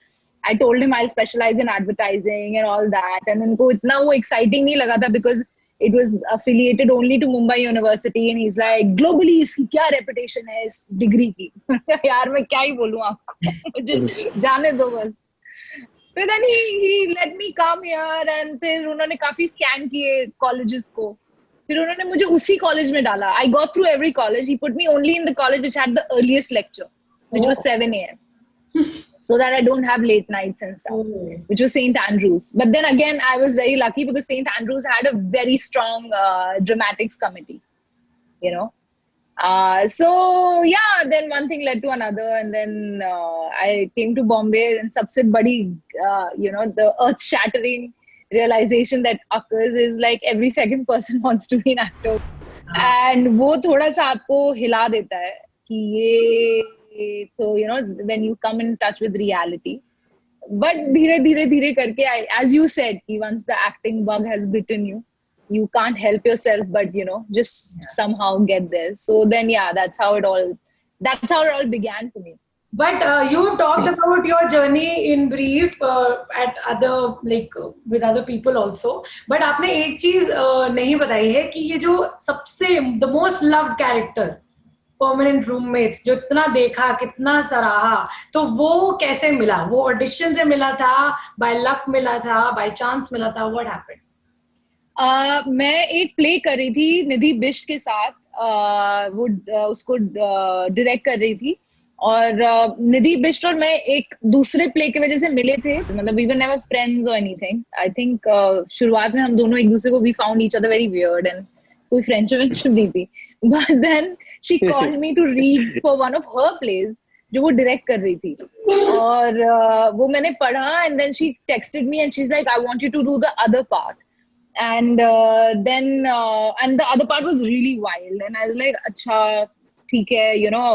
I told him I'll specialize in advertising and all that. And उनको इतना वो exciting नहीं लगा था because it was affiliated only to Mumbai University. And he's like, globally इसकी क्या reputation है इस degree की? यार मैं क्या ही बोलूँ आपको, मुझे जाने दो बस. But then he let me come here, and फिर उन्होंने काफी स्कैन किए colleges को. फिर उन्होंने मुझे उसी college में डाला. I got through every college. He put me only in the college which had the earliest lecture, which was 7 a.m. so that I don't have late nights and stuff, which was St. Andrews. But then again, I was very lucky because St. Andrews had a very strong dramatics committee, you know. So yeah, then one thing led to another, and then I came to Bombay, and सबसे बड़ी, you know, the earth-shattering realization that occurs is like every second person wants to be an actor, and वो थोड़ा सा आपको हिला देता है कि ये, so you know, when you come in touch with reality. But धीरे करके, as you said, once the acting bug has bitten you, you can't help yourself but, you know, just somehow get there. So then, yeah, that's how it all began for me. But you have talked about your journey in brief at other with other people also. But आपने एक चीज नहीं बताई है कि ये जो सबसे the most loved character permanent roommates जो इतना देखा कितना सराहा, तो वो कैसे मिला? वो ऑडिशन से मिला था, बाय लक मिला था, बाय चांस मिला था? What happened? मैं एक प्ले कर रही थी निधि बिष्ट के साथ, वो उसको डायरेक्ट कर रही थी, और निधि बिष्ट और मैं एक दूसरे प्ले की वजह से मिले थे, मतलब वी वर नेवर फ्रेंड्स और एनीथिंग। आई थिंक शुरुआत में हम दोनों एक दूसरे को we found each other very weird and कोई फ्रेंडशिप नहीं थी, but then she called me to read for one of her plays जो वो डायरेक्ट कर रही थी, और वो मैंने पढ़ा and then she texted me and she is like I want you to do the other part, and then and the other part was really wild and I was like acha theek hai, you know,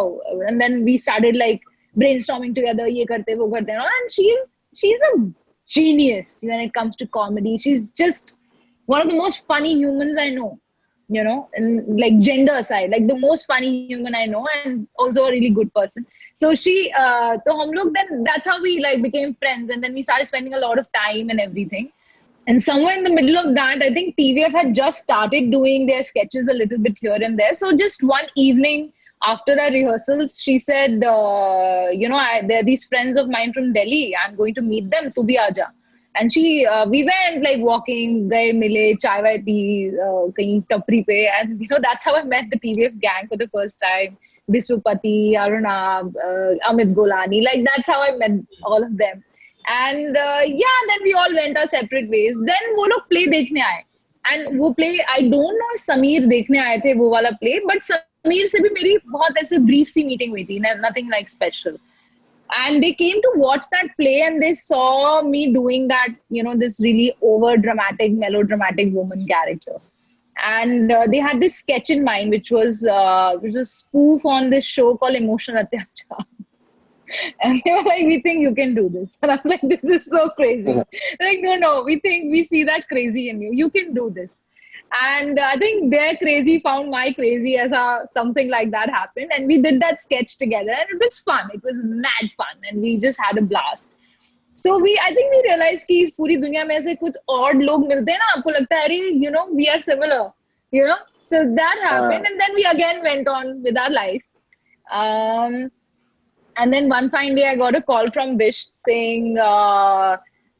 and then we started like brainstorming together, ye karte wo karte, and she's a genius when it comes to comedy. She's just one of the most funny humans I know, you know, and like gender aside, like the most funny human I know, and also a really good person. So she so hum log, then that's how we like became friends, and then we started spending a lot of time and everything. And somewhere in the middle of that, I think TVF had just started doing their sketches a little bit here and there. So just one evening after our rehearsals, she said, you know, there are these friends of mine from Delhi. I'm going to meet them. Tu bhi aaja. And she, we went like walking, gaye mile, chai vai pi, kahin tapri pe. And, you know, that's how I met the TVF gang for the first time. Biswapati, Arunab, Amit Golani. Like, that's how I met all of them. And yeah, then we all went our separate ways. Then वो लोग play देखने आए, and वो play I don't know Sameer देखने आए थे वो वाला play, but समीर से भी मेरी बहुत ऐसे brief सी meeting हुई थी, nothing like special. And they came to watch that play and they saw me doing that, you know, this really over dramatic, melodramatic woman character. And they had this sketch in mind, which was spoof on this show called Emotional Atyachar. And they were like, we think you can do this. And I'm like, this is so crazy. Like, no, we see that crazy in you. You can do this. And I think their crazy found my crazy as something like that happened. And we did that sketch together and it was fun. It was mad fun. And we just had a blast. So I think we realized कि इस पूरी दुनिया में ऐसे कुछ odd लोग मिलते हैं ना, आपको लगता है, you know, we are similar, you know. So that happened. And then we again went on with our life. And then one fine day I got a call from Bish saying,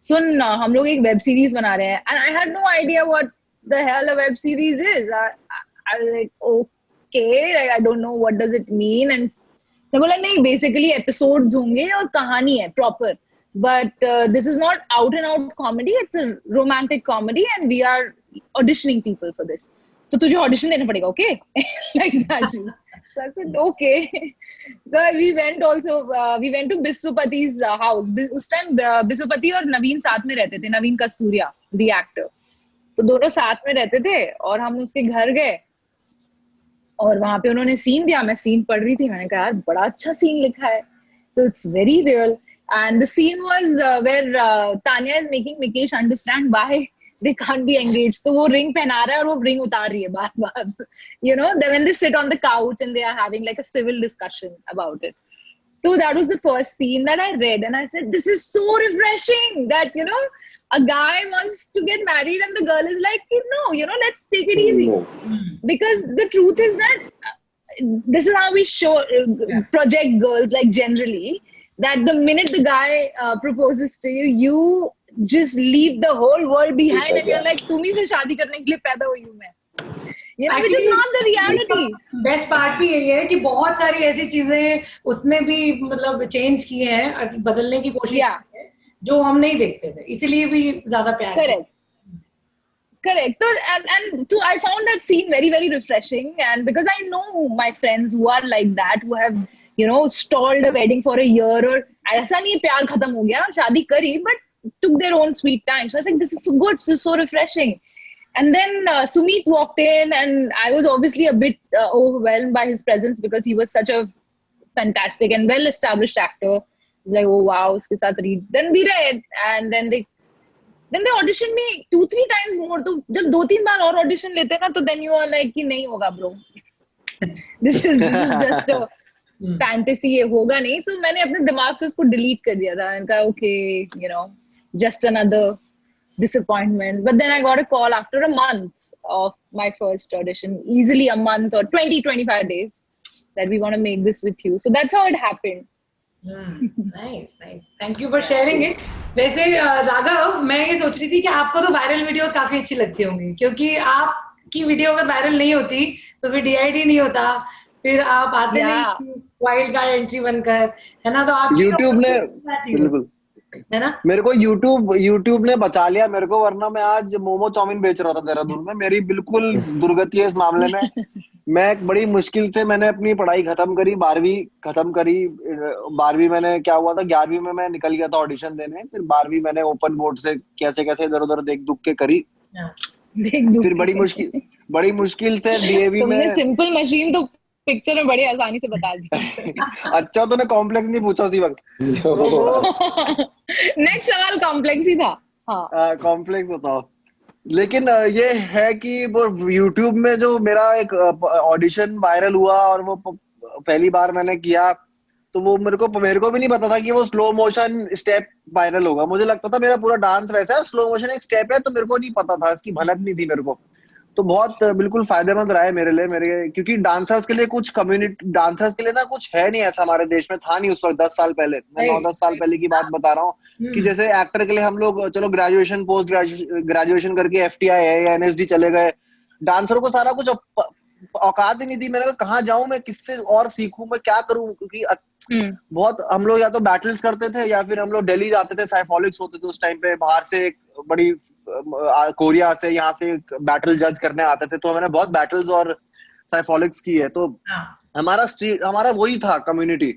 सुन हम लोग एक web series बना रहे हैं, and I had no idea what the hell a web series is. I was like, okay, like, I don't know what does it mean. And they बोला नहीं, basically episodes होंगे और कहानी है proper, but this is not out and out comedy, it's a romantic comedy and we are auditioning people for this. तो तुझे audition देना पड़ेगा, okay? Like that. So I said, okay. So we went to Biswapati's house. उस time Biswapati और नवीन साथ में रहते थे, नवीन कस्तूरिया, the actor. तो दोनों साथ में रहते थे और हम उसके घर गए और वहां पे उन्होंने सीन दिया, मैं सीन पढ़ रही थी, मैंने कहा यार बड़ा अच्छा सीन लिखा है, so it's very real. And the scene was where Tanya is making Mikesh understand why they can't be engaged. तो वो ring पहना रहा है और वो ring उतार रही है बार-बार. You know, then when they sit on the couch and they are having like a civil discussion about it. So that was the first scene that I read and I said, this is so refreshing that, you know, a guy wants to get married and the girl is like, no, you know, let's take it easy. Because the truth is that this is how we show, project girls, like generally, that the minute the guy proposes to you, you just leave the whole world behind and you're like, तुम ही से शादी करने के लिए पैदा हुई हूँ मैं. You know, which is not the reality. Best part भी यही है कि बहुत सारी ऐसी चीजें उसने भी मतलब चेंज की हैं, बदलने की कोशिश की है, जो हम नहीं देखते थे, इसीलिए भी ज्यादा प्यार. Correct. So and I found that scene very, very refreshing, and because I know my friends who are like that, who have, you know, stalled a wedding for a year, or ऐसा नहीं प्यार खत्म हो गया, शादी करी, but took their own sweet time. So I was like, this is so good, this is so refreshing. And then Sumit walked in and I was obviously a bit overwhelmed by his presence because he was such a fantastic and well-established actor. I was like, oh wow, uske saath read. Then we read and then they auditioned me 2-3 times more. So जब 2-3 बार और audition लेते ना, तो then you are like कि नहीं होगा bro. This is just fantasy ये होगा नहीं, तो मैंने अपने दिमाग से उसको डिलीट कर दिया था। मैंने कहा okay, you know, just another disappointment. But then I got a call after a month of my first audition, easily a month or 20-25 days, that we want to make this with you. So that's how it happened. Nice nice, thank you for sharing it. वैसे राघव, मैं ये सोच रही थी कि आपको तो वायरल वीडियोस काफी अच्छी लगती होंगी, क्योंकि आपकी वीडियो अगर वायरल नहीं होती तो फिर DID नहीं होता, फिर आप आते नहीं वाइल्ड कार्ड एंट्री बनकर, है ना? तो आप YouTube ने बिल्कुल, है ना, मेरे को YouTube ने बचा लिया मेरे को, वरना मैं आज मोमो चाउमीन बेच रहा था देहरादून में। मेरी बिल्कुल दुर्गति है इस मामले में। मैं बड़ी मुश्किल से मैंने अपनी पढ़ाई खत्म करी, 12वीं खत्म करी। 12वीं मैंने, क्या हुआ था, 11वीं में मैं निकल गया था ऑडिशन देने, फिर 12वीं मैंने ओपन बोर्ड से कैसे कैसे इधर उधर देख दुख के करी। फिर बड़ी मुश्किल से DAV में। तुमने सिंपल मशीन तो पिक्चर में बड़ी आसानी से बता दी। अच्छा, तूने कॉम्प्लेक्स नहीं पूछा उसी वक्त। नेक्स्ट सवाल कॉम्प्लेक्स ही था। हाँ, कॉम्प्लेक्स बताओ। लेकिन ये है कि वो YouTube में जो मेरा एक ऑडिशन वायरल हुआ और वो पहली बार मैंने किया, तो वो मेरे को भी नहीं पता था कि वो स्लो मोशन स्टेप वायरल होगा। मुझे लगता था मेरा पूरा डांस वैसा है, स्लो मोशन एक स्टेप है, तो मेरे को नहीं पता था, इसकी भनक नहीं थी मेरे को। तो बहुत बिल्कुल फायदेमंद रहा है मेरे लिए, क्योंकि डांसर्स के लिए कुछ कम्युनिटी, डांसर्स के लिए ना कुछ है नहीं ऐसा हमारे देश में, था नहीं उस वक्त। 10 साल पहले, मैं 9-10 साल पहले की बात बता रहा हूँ कि जैसे एक्टर के लिए हम लोग चलो ग्रेजुएशन, पोस्ट ग्रेजुएशन करके FTI है या NSD चले गए, डांसरों को सारा कुछ औकात ही नहीं थी। मैंने कहा कहाँ जाऊं मैं, किससे और सीखूं, मैं क्या करूं, क्योंकि बहुत हम लोग या तो बैटल्स करते थे या फिर हम लोग दिल्ली जाते थे, साइफोलिक्स होते थे उस टाइम पे, बाहर से एक बड़ी कोरिया से यहाँ से बैटल जज करने आते थे, तो मैंने बहुत बैटल्स और साइफोलिक्स की है। तो हमारा वही था कम्युनिटी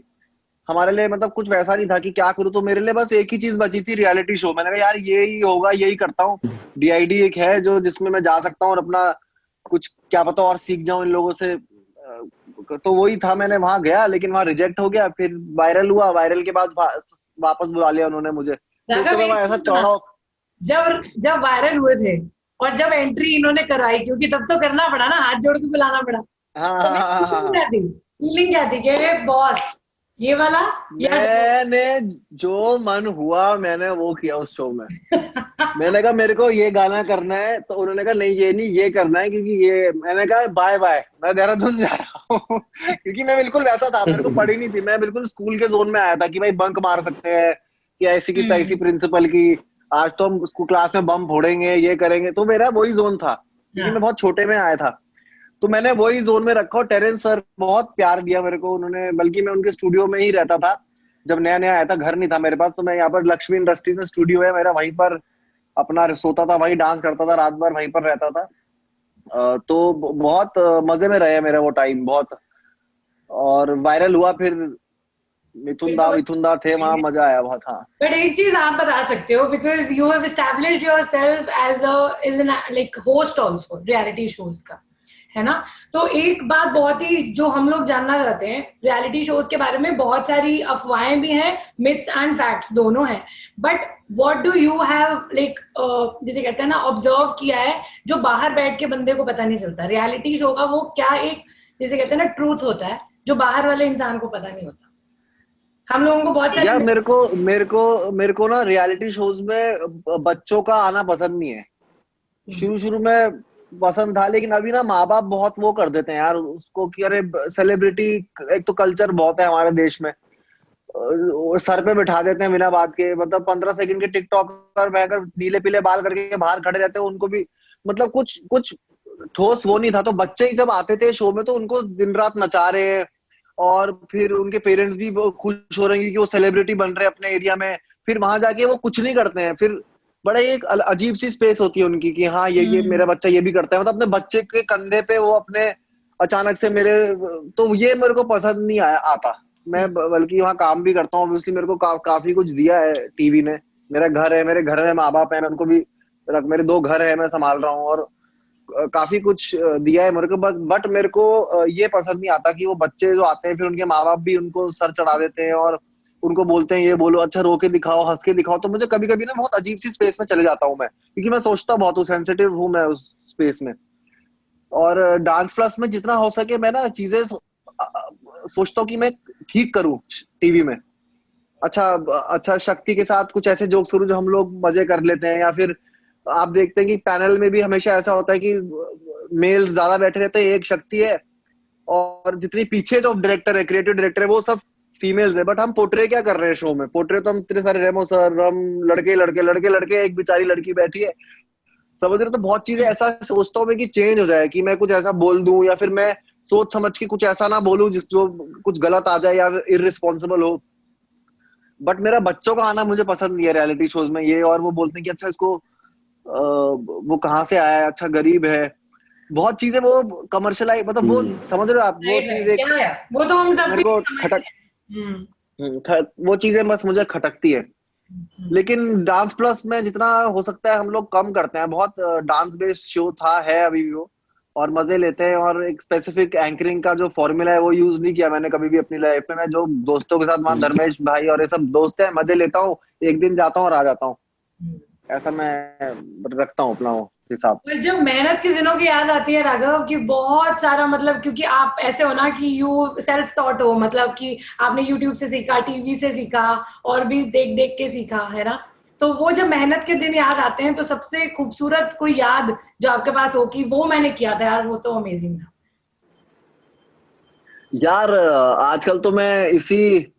हमारे लिए, मतलब कुछ वैसा नहीं था कि क्या करूं। तो मेरे लिए बस एक ही चीज बची थी, रियलिटी शो। मैंने कहा यार यही होगा, यही करता हूँ। DID एक है जो जिसमें मैं जा सकता हूँ और अपना कुछ क्या पता और सीख जाऊं इन लोगों से। तो वही था, मैंने वहां गया, लेकिन वहां रिजेक्ट हो गया। फिर वायरल हुआ, वायरल के बाद वापस बुला लिया उन्होंने मुझे। तो मैं ऐसा चौड़ा, जब वायरल हुए थे और जब एंट्री इन्होंने करवाई, क्योंकि तब तो करना पड़ा ना, हाथ जोड़ के बुलाना पड़ा। फीलिंग क्या थी कि बॉस ये वाला, मैंने जो मन हुआ मैंने वो किया उस शो में। मैंने कहा मेरे को ये गाना करना है, तो उन्होंने कहा नहीं ये नहीं, ये करना है, क्योंकि ये। मैंने कहा बाय बाय, मैं देहरादून जा रहा हूँ। क्योंकि मैं बिल्कुल वैसा था, मेरे को पढ़ी नहीं थी, मैं बिल्कुल स्कूल के जोन में आया था कि भाई बंक मार सकते हैं, कि ऐसी की तैसी प्रिंसिपल की, आज तो हम उसको क्लास में बम फोड़ेंगे, ये करेंगे। तो मेरा वही जोन था, क्योंकि मैं बहुत छोटे में आया था, तो मैंने वही जोन में रखा। टेरेंस सर बहुत प्यार दिया मेरे को उन्होंने, बल्कि मैं उनके स्टूडियो में ही रहता था जब नया नया आया था, घर नहीं था मेरे पास। तो मैं यहाँ पर लक्ष्मी इंडस्ट्रीज में स्टूडियो है मेरा, वहीं पर अपना सोता था, वहीं डांस करता था, रात भर वहीं पर रहता था। तो बहुत मजे में रहे मेरा वो टाइम बहुत। और वायरल हुआ, फिर मिथुन दा थे वहां, मजा आया बहुत। हाँ, बट एक चीज आप बता सकते हो, because you have established yourself as an like host also reality shows का, है ना? तो एक बात बहुत ही जो हम लोग जानना चाहते हैं, रियलिटी शोज के बारे में बहुत सारी अफवाहें भी हैं, मिथ्स एंड फैक्ट्स दोनों हैं, but what do you have like जिसे कहते हैं ना ऑब्जर्व किया है, जो बाहर बैठ के बंदे को पता नहीं चलता? रियलिटी शो का वो क्या एक जिसे कहते हैं ना ट्रूथ होता है, जो बाहर वाले इंसान को पता नहीं होता। हम लोगों को बहुत सारे यार मेरे को ना रियलिटी शोज में बच्चों का आना पसंद नहीं है। शुरू में पसंद था, लेकिन अभी ना माँ बाप बहुत वो कर देते हैं यार उसको कि अरे सेलिब्रिटी, एक तो कल्चर बहुत है हमारे देश में, सर पे बिठा देते हैं बिना बात के। मतलब 15 सेकंड के टिकटॉक पर बैठकर नीले पीले बाल करके बाहर खड़े रहते हैं, उनको भी मतलब कुछ ठोस वो नहीं था। तो बच्चे ही जब आते थे शो में तो उनको दिन रात नचा रहे हैं, और फिर उनके पेरेंट्स भी खुश हो रहे हैं कि वो सेलिब्रिटी बन रहे हैं अपने एरिया में। फिर वहां जाके वो कुछ नहीं करते हैं, फिर बड़ा एक अजीब सी स्पेस होती है उनकी कि हाँ ये मेरा बच्चा ये भी करता है, मतलब अपने बच्चे के कंधे पे वो अपने अचानक से मेरे, तो ये मेरे को पसंद नहीं आता। मैं बल्कि वहाँ काम भी करता हूँ, ऑब्वियसली मेरे को काफी कुछ दिया है टीवी ने। मेरा घर है, मेरे घर में माँ बाप है, मैं उनको भी, मेरे 2 घर है मैं संभाल रहा हूँ, और काफी कुछ दिया है मेरे को। बट मेरे को ये पसंद नहीं आता कि वो बच्चे जो आते हैं फिर उनके माँ बाप भी उनको सर चढ़ा देते हैं और उनको बोलते हैं ये बोलो, अच्छा रो के दिखाओ, हंस के दिखाओ। तो मुझे कभी कभी ना बहुत अजीब सी स्पेस में चले जाता हूँ मैं, क्योंकि मैं सोचता बहुत हूँ, सेंसिटिव हूँ मैं उस स्पेस में। और डांस प्लस में जितना हो सके मैं ना चीजें सोचता हूँ कि मैं ठीक करूं टीवी में, अच्छा शक्ति के साथ कुछ ऐसे जोक्स करूं जो हम लोग मजे कर लेते हैं। या फिर आप देखते हैं कि पैनल में भी हमेशा ऐसा होता है कि मेल्स ज्यादा बैठे रहते हैं, एक शक्ति है, और जितनी पीछे जो डायरेक्टर है, क्रिएटिव डायरेक्टर है, वो सब फीमेल्स है। बट हम पोर्ट्रे क्या कर रहे हैं शो में? पोर्ट्रे तो हम इतने सारे रेमो सर, हम लड़के, एक बेचारी लड़की बैठी है, समझ रहे हो? तो बहुत चीजें ऐसा सोचता हूँ मैं कि चेंज हो जाए, कि मैं कुछ ऐसा बोल दूं या फिर मैं सोच समझ के कुछ ऐसा ना बोलूं जिस जो कुछ गलत आ जाए या इररिस्पॉन्सिबल हो। बट मेरा बच्चों का आना मुझे पसंद नहीं है रियलिटी शोज में ये, और वो बोलते हैं कि अच्छा इसको वो कहाँ से आया है, अच्छा गरीब है, बहुत चीजें वो कमर्शियलाइज, मतलब वो समझ रहे हो आप, वो चीज एक क्या है वो तो हम सब मेरे भी को समझते खटक हैं। वो चीजें बस मुझे खटकती है। लेकिन डांस प्लस में जितना हो सकता है हम लोग कम करते हैं, बहुत डांस बेस्ड शो था, है अभी भी वो, और मजे लेते हैं। और एक स्पेसिफिक एंकरिंग का जो फॉर्मूला है वो यूज नहीं किया मैंने कभी भी अपनी लाइफ में। मैं जो दोस्तों के साथ वहां धर्मेश भाई और ये सब दोस्त हैं, मजे लेता हूँ, एक दिन जाता हूँ और आ जाता हूँ, ऐसा मैं रखता हूँ अपना हिसाब। पर जब मेहनत के दिनों की याद आती है राघव, कि बहुत सारा मतलब, क्योंकि आप ऐसे हो ना कि यू सेल्फ टॉट हो, मतलब कि आपने यूट्यूब से सीखा, टीवी से सीखा, और भी देख देख के सीखा है ना। तो वो जब मेहनत के दिन याद आते हैं, तो सबसे खूबसूरत कोई याद जो आपके पास हो कि वो मैंने किया था यार, वो तो अमेजिंग था। यार आजकल तो मैं इसी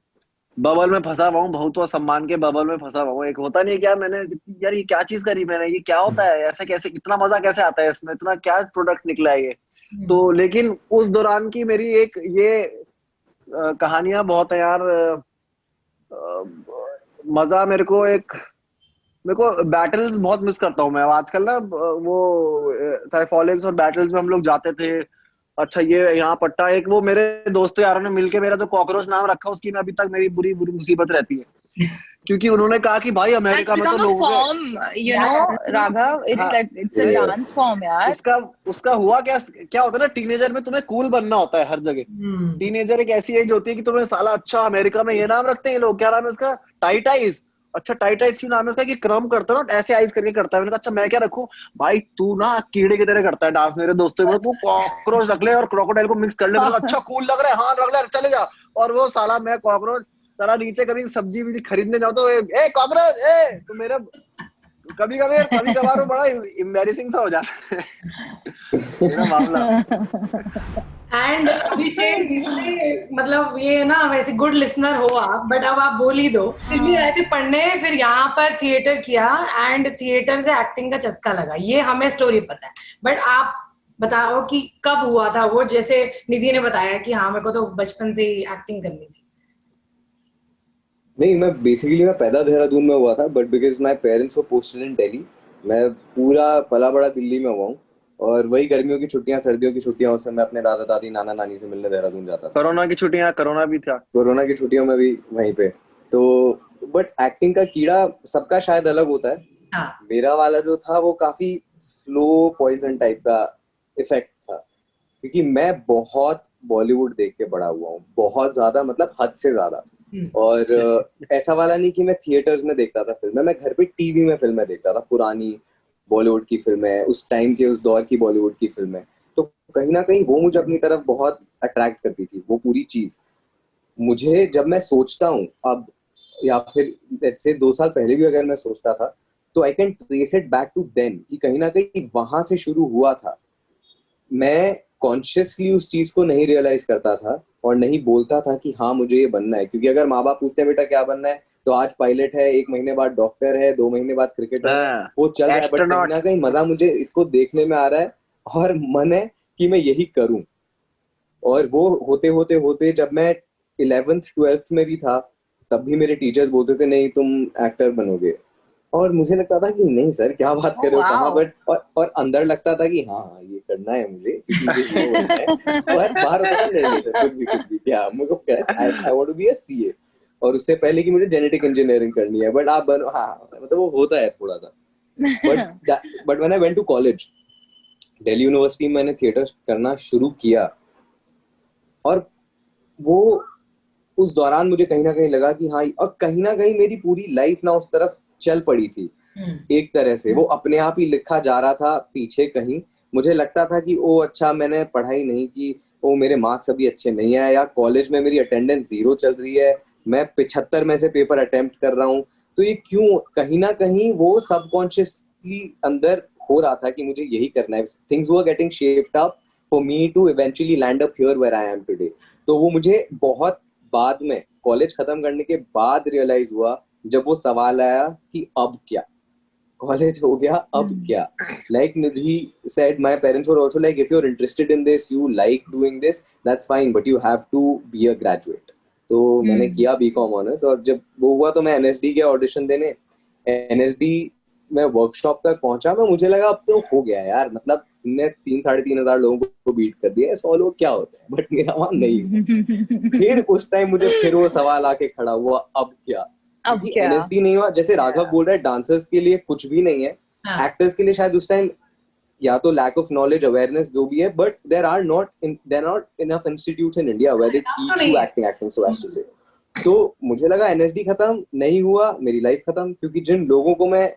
बबल में फंसा हुआ हूँ, बहुत सम्मान के बबल में फंसा हुआ हूँ। एक होता नहीं क्या, मैंने यार ये क्या चीज करी मैंने, ये क्या होता है, ऐसे कैसे, इतना मजा कैसे आता है इसमें, इतना क्या प्रोडक्ट निकला है ये। तो लेकिन उस दौरान की मेरी एक ये कहानियां बहुत है यार। मजा मेरे को बैटल्स बहुत मिस करता हूँ मैं आजकल ना। वो साइफॉलिक्स और बैटल्स में हम लोग जाते थे, अच्छा ये यहाँ पट्टा, एक वो मेरे दोस्तों यारों ने मिलके मेरा जो कॉकरोच नाम रखा, उसकी मैं अभी तक मेरी बुरी बुरी मुसीबत रहती है, क्योंकि उन्होंने कहा कि भाई That's अमेरिका में तो become a लोगों के, form, you know, Raghav. It's हाँ, like it's a Yeah. dance form, यार. उसका उसका हुआ क्या क्या होता है ना, टीनेजर में तुम्हें कूल बनना होता है हर जगह। टीनेजर एक ऐसी एज होती है कि तुम्हें साला, अच्छा अमेरिका में ये नाम रखते हैं लोग, क्या नाम है उसका, टाइट आइज, अच्छा टाइट आइज क्यों नाम है उसका, कि क्रम करता है ना ऐसे आइज करके करता है। मैंने कहा अच्छा मैं क्या रखूं, भाई तू ना कीड़े की तरह करता है डांस, मेरे दोस्तों ने, तू कॉकरोच रख ले और क्रोकोडाइल को मिक्स कर ले। मैंने कहा अच्छा कूल लग रहा है, हाँ रख ले, चले जा। और वो साला मैं कॉकरोच, साला नीचे कभी सब्जी भी खरीदने जाओ तो ए कॉकरोच ए, तो मेरा कभी कभार वो बड़ा एम्बैरेसिंग सा हो जाता है मेरा मामला। एंड अभिषेक, मतलब ये ना वैसे गुड लिसनर हो आप, बट अब आप बोल ही दो। दिल्ली आए थे पढ़ने, फिर यहाँ पर थिएटर किया, एंड थिएटर से एक्टिंग का चस्का लगा, ये हमें स्टोरी पता है। बट आप बताओ कि कब हुआ था वो, जैसे निधि ने बताया कि हाँ मेरे को तो बचपन से ही एक्टिंग करनी थी। नहीं, मैं पैदा देहरादून में हुआ था, but because my parents were posted in Delhi, मैं पूरा पला बड़ा दिल्ली में हुआ हूँ। और वही गर्मियों की छुट्टियां, सर्दियों की छुट्टियां, उसमें मैं अपने दादा दादी नाना नानी से मिलने देहरादून जाता था। कोरोना की छुट्टियां, कोरोना भी था, कोरोना की छुट्टियों में भी वहीं पे। तो बट एक्टिंग का कीड़ा सबका शायद अलग होता है। हाँ। मेरा वाला जो था वो काफी स्लो पॉइजन टाइप का इफेक्ट था, क्योंकि मैं बहुत बॉलीवुड देख के बड़ा हुआ हूँ, बहुत ज्यादा, मतलब हद से ज्यादा। और ऐसा वाला नहीं कि मैं थिएटर्स में देखता था फिल्में, मैं घर पे टीवी में फिल्में देखता था, पुरानी बॉलीवुड की फिल्में, उस टाइम के उस दौर की बॉलीवुड की फिल्में। तो कहीं ना कहीं वो मुझे अपनी तरफ बहुत अट्रैक्ट करती थी, वो पूरी चीज। मुझे जब मैं सोचता हूँ अब, या फिर लेट्स से 2 साल पहले भी अगर मैं सोचता था, तो I can trace it back to then, कि कहीं ना कहीं वहां से शुरू हुआ था। मैं कॉन्शियसली उस चीज को नहीं रियलाइज करता था और नहीं बोलता था कि हाँ मुझे ये बनना है, क्योंकि अगर माँ बाप पूछते हैं बेटा क्या बनना है, तो आज पायलट है, 1 महीने बाद डॉक्टर है, 2 महीने बाद क्रिकेटर है, वो चल रहा है। बट कहीं ना कहीं मजा मुझे इसको देखने में आ रहा है और मन है कि मैं यही करूं। और वो होते होते होते जब मैं 11th 12th में भी था, तब भी मेरे टीचर्स बोलते थे नहीं तुम एक्टर बनोगे, और मुझे लगता था कि नहीं सर क्या बात कर रहे हो, कहाँ। बट और अंदर लगता था कि हाँ हाँ ये करना है मुझे, क्योंकि मुझे हीरो बनना है। और बाहर होता था नहीं सर कुछ भी क्या, मुझे को I want to be a CA, और उससे पहले कि मुझे जेनेटिक इंजीनियरिंग करनी है। बट आप बनो, हाँ मतलब वो होता है थोड़ा सा। But when I went to college, Delhi university में मैंने थिएटर करना शुरू किया, और वो उस दौरान मुझे कहीं ना कहीं लगा कि हाँ, और कहीं ना कहीं मेरी पूरी लाइफ ना उस तरफ चल पड़ी थी एक तरह से। वो अपने आप ही लिखा जा रहा था पीछे कहीं। मुझे लगता था कि ओ अच्छा मैंने पढ़ाई नहीं की, ओ मेरे मार्क्स अभी अच्छे नहीं आए, या कॉलेज में मेरी अटेंडेंस 0 चल रही है, मैं 75 में से पेपर अटेम्प्ट कर रहा हूँ, तो ये क्यों? कहीं ना कहीं वो सबकॉन्शियसली अंदर हो रहा था कि मुझे यही करना है. Things were getting shaped up for me to eventually land up here where I am today. तो वो मुझे बहुत बाद में, कॉलेज खत्म करने के बाद रियलाइज हुआ, जब वो सवाल आया कि अब क्या, कॉलेज हो गया अब क्या. Like Nidhi said, my parents were also like, if you're interested in this, you like doing this, that's fine, but you have to be a graduate. तो मैंने किया बीकॉम ऑनर्स, और जब वो हुआ तो मैं एनएसडी के ऑडिशन देने, एनएसडी में वर्कशॉप तक पहुंचा, मैं मुझे लगा अब तो हो गया यार, मतलब ने 3,500 लोगों को बीट कर दिया, 100 लोग क्या होते हैं, बट मेरा वहां नहीं. फिर उस टाइम मुझे फिर वो सवाल आके खड़ा हुआ, अब क्या. एनएसडी नहीं हुआ, जैसे राघव बोल रहा है, डांसर्स के लिए कुछ भी नहीं है, एक्टर्स के लिए शायद उस टाइम या तो लैक ऑफ नॉलेज, अवेयरनेस जो भी है, but there are not enough institutes in India where they teach you acting so as to say. तो मुझे लगा एनएसडी खत्म नहीं हुआ, मेरी लाइफ खत्म, क्योंकि जिन लोगों को मैं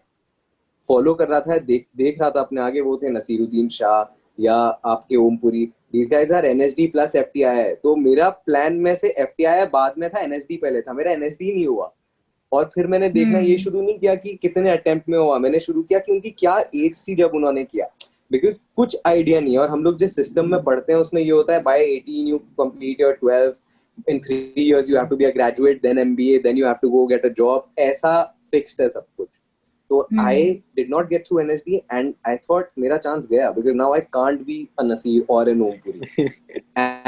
फॉलो कर रहा था, देख रहा था अपने आगे, वो थे नसीरुद्दीन शाह या आपके Om Puri. These guys are NSD plus FTI. तो मेरा प्लान में से एफटीआई बाद में था, एनएसडी पहले था, मेरा एनएसडी नहीं हुआ. और फिर मैंने देखना ये शुरू नहीं किया कि कितने अटेम्प्ट में हुआ, मैंने शुरू किया कि उनकी क्या एज थी जब उन्होंने किया, बिकॉज कुछ आइडिया नहीं है. और हम लोग जिस सिस्टम में पढ़ते हैं उसमें ये होता है, by 18 you complete your 12, in 3 years you have to be a graduate, then MBA, then you have to go get a job. ऐसा फिक्स्ड है सब कुछ. So I did not get through NSD, and I thought मेरा चांस गया, because now I can't be a Nasir or a Ompuri.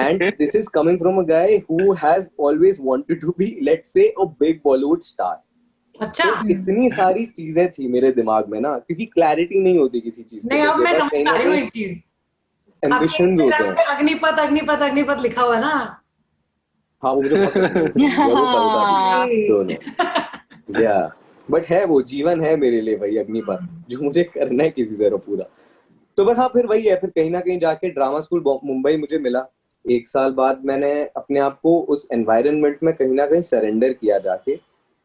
And this is coming from a guy who has always wanted to be, let's say, a big Bollywood star. अच्छा. तो इतनी सारी चीजें थी मेरे दिमाग में ना, क्योंकि क्लैरिटी नहीं होती किसी चीज की. नहीं, अब मैं समझ पा रही हूँ एक चीज. एम्बिशंस होते हैं. अग्निपथ अग्निपथ अग्निपथ लिखा हुआ ना. हाँ, वो मुझे बहुत पसंद है. या बट है, वो जीवन है मेरे लिए भाई अग्निपथ, जो मुझे करना है किसी तरह पूरा. तो बस हाँ, फिर वही है, फिर कहीं ना कहीं जाके ड्रामा स्कूल मुंबई मुझे मिला. 1 साल बाद मैंने अपने आप को उस एनवायरनमेंट में कहीं ना कहीं सरेंडर किया जाके,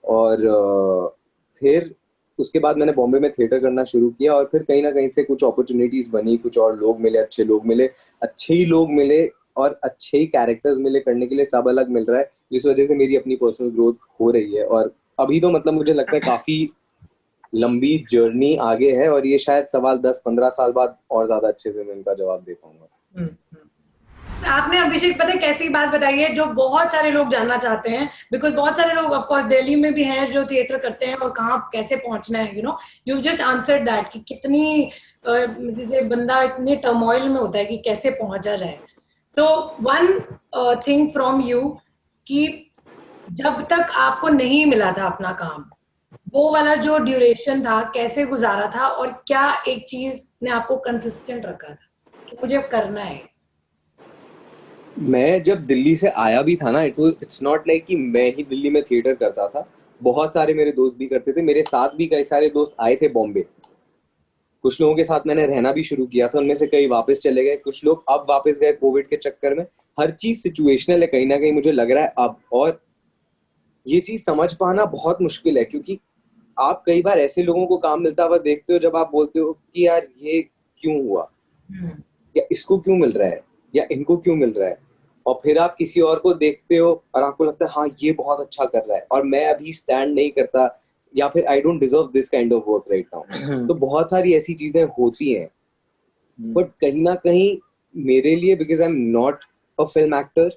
और फिर उसके बाद मैंने बॉम्बे में थिएटर करना शुरू किया. और फिर कहीं ना कहीं से कुछ अपॉर्चुनिटीज बनी, कुछ और लोग मिले, अच्छे लोग मिले, अच्छे ही लोग मिले, और अच्छे ही कैरेक्टर्स मिले करने के लिए. सब अलग मिल रहा है, जिस वजह से मेरी अपनी पर्सनल ग्रोथ हो रही है. और अभी तो मतलब मुझे लगता है काफी लंबी जर्नी आगे है, और ये शायद सवाल 10-15 साल बाद और ज्यादा अच्छे से मैं इनका जवाब दे पाऊंगा. आपने अभिषेक पता है कैसी बात बताई है जो बहुत सारे लोग जानना चाहते हैं, बिकॉज बहुत सारे लोग ऑफ कोर्स दिल्ली में भी हैं जो थिएटर करते हैं, और कहाँ कैसे पहुंचना है, यू जस्ट आंसर्ड दैट कि कितनी जैसे बंदा इतने टर्मोइल में होता है कि कैसे पहुंचा जाए. So one thing from you, कि जब तक आपको नहीं मिला था अपना काम, वो वाला जो ड्यूरेशन था कैसे गुजारा था, और क्या एक चीज ने आपको कंसिस्टेंट रखा था कि मुझे अब करना है? मैं जब दिल्ली से आया भी था ना, इट्स नॉट लाइक कि मैं ही दिल्ली में थिएटर करता था. बहुत सारे मेरे दोस्त भी करते थे, मेरे साथ भी कई सारे दोस्त आए थे बॉम्बे. कुछ लोगों के साथ मैंने रहना भी शुरू किया था, उनमें से कई वापस चले गए, कुछ लोग अब वापस गए कोविड के चक्कर में. हर चीज सिचुएशनल है कहीं ना कहीं, मुझे लग रहा है अब. और ये चीज समझ पाना बहुत मुश्किल है, क्योंकि आप कई बार ऐसे लोगों को काम मिलता हुआ देखते हो जब आप बोलते हो कि यार ये क्यों हुआ, या इसको क्यों मिल रहा है, या इनको क्यों मिल रहा है. और फिर आप किसी और को देखते हो और आपको लगता है हाँ ये बहुत अच्छा कर रहा है, और मैं अभी स्टैंड नहीं करता, या फिर I don't deserve this kind of work right now. तो बहुत सारी ऐसी चीजें होती हैं. बट कहीं ना कहीं मेरे लिए, because I am not a film actor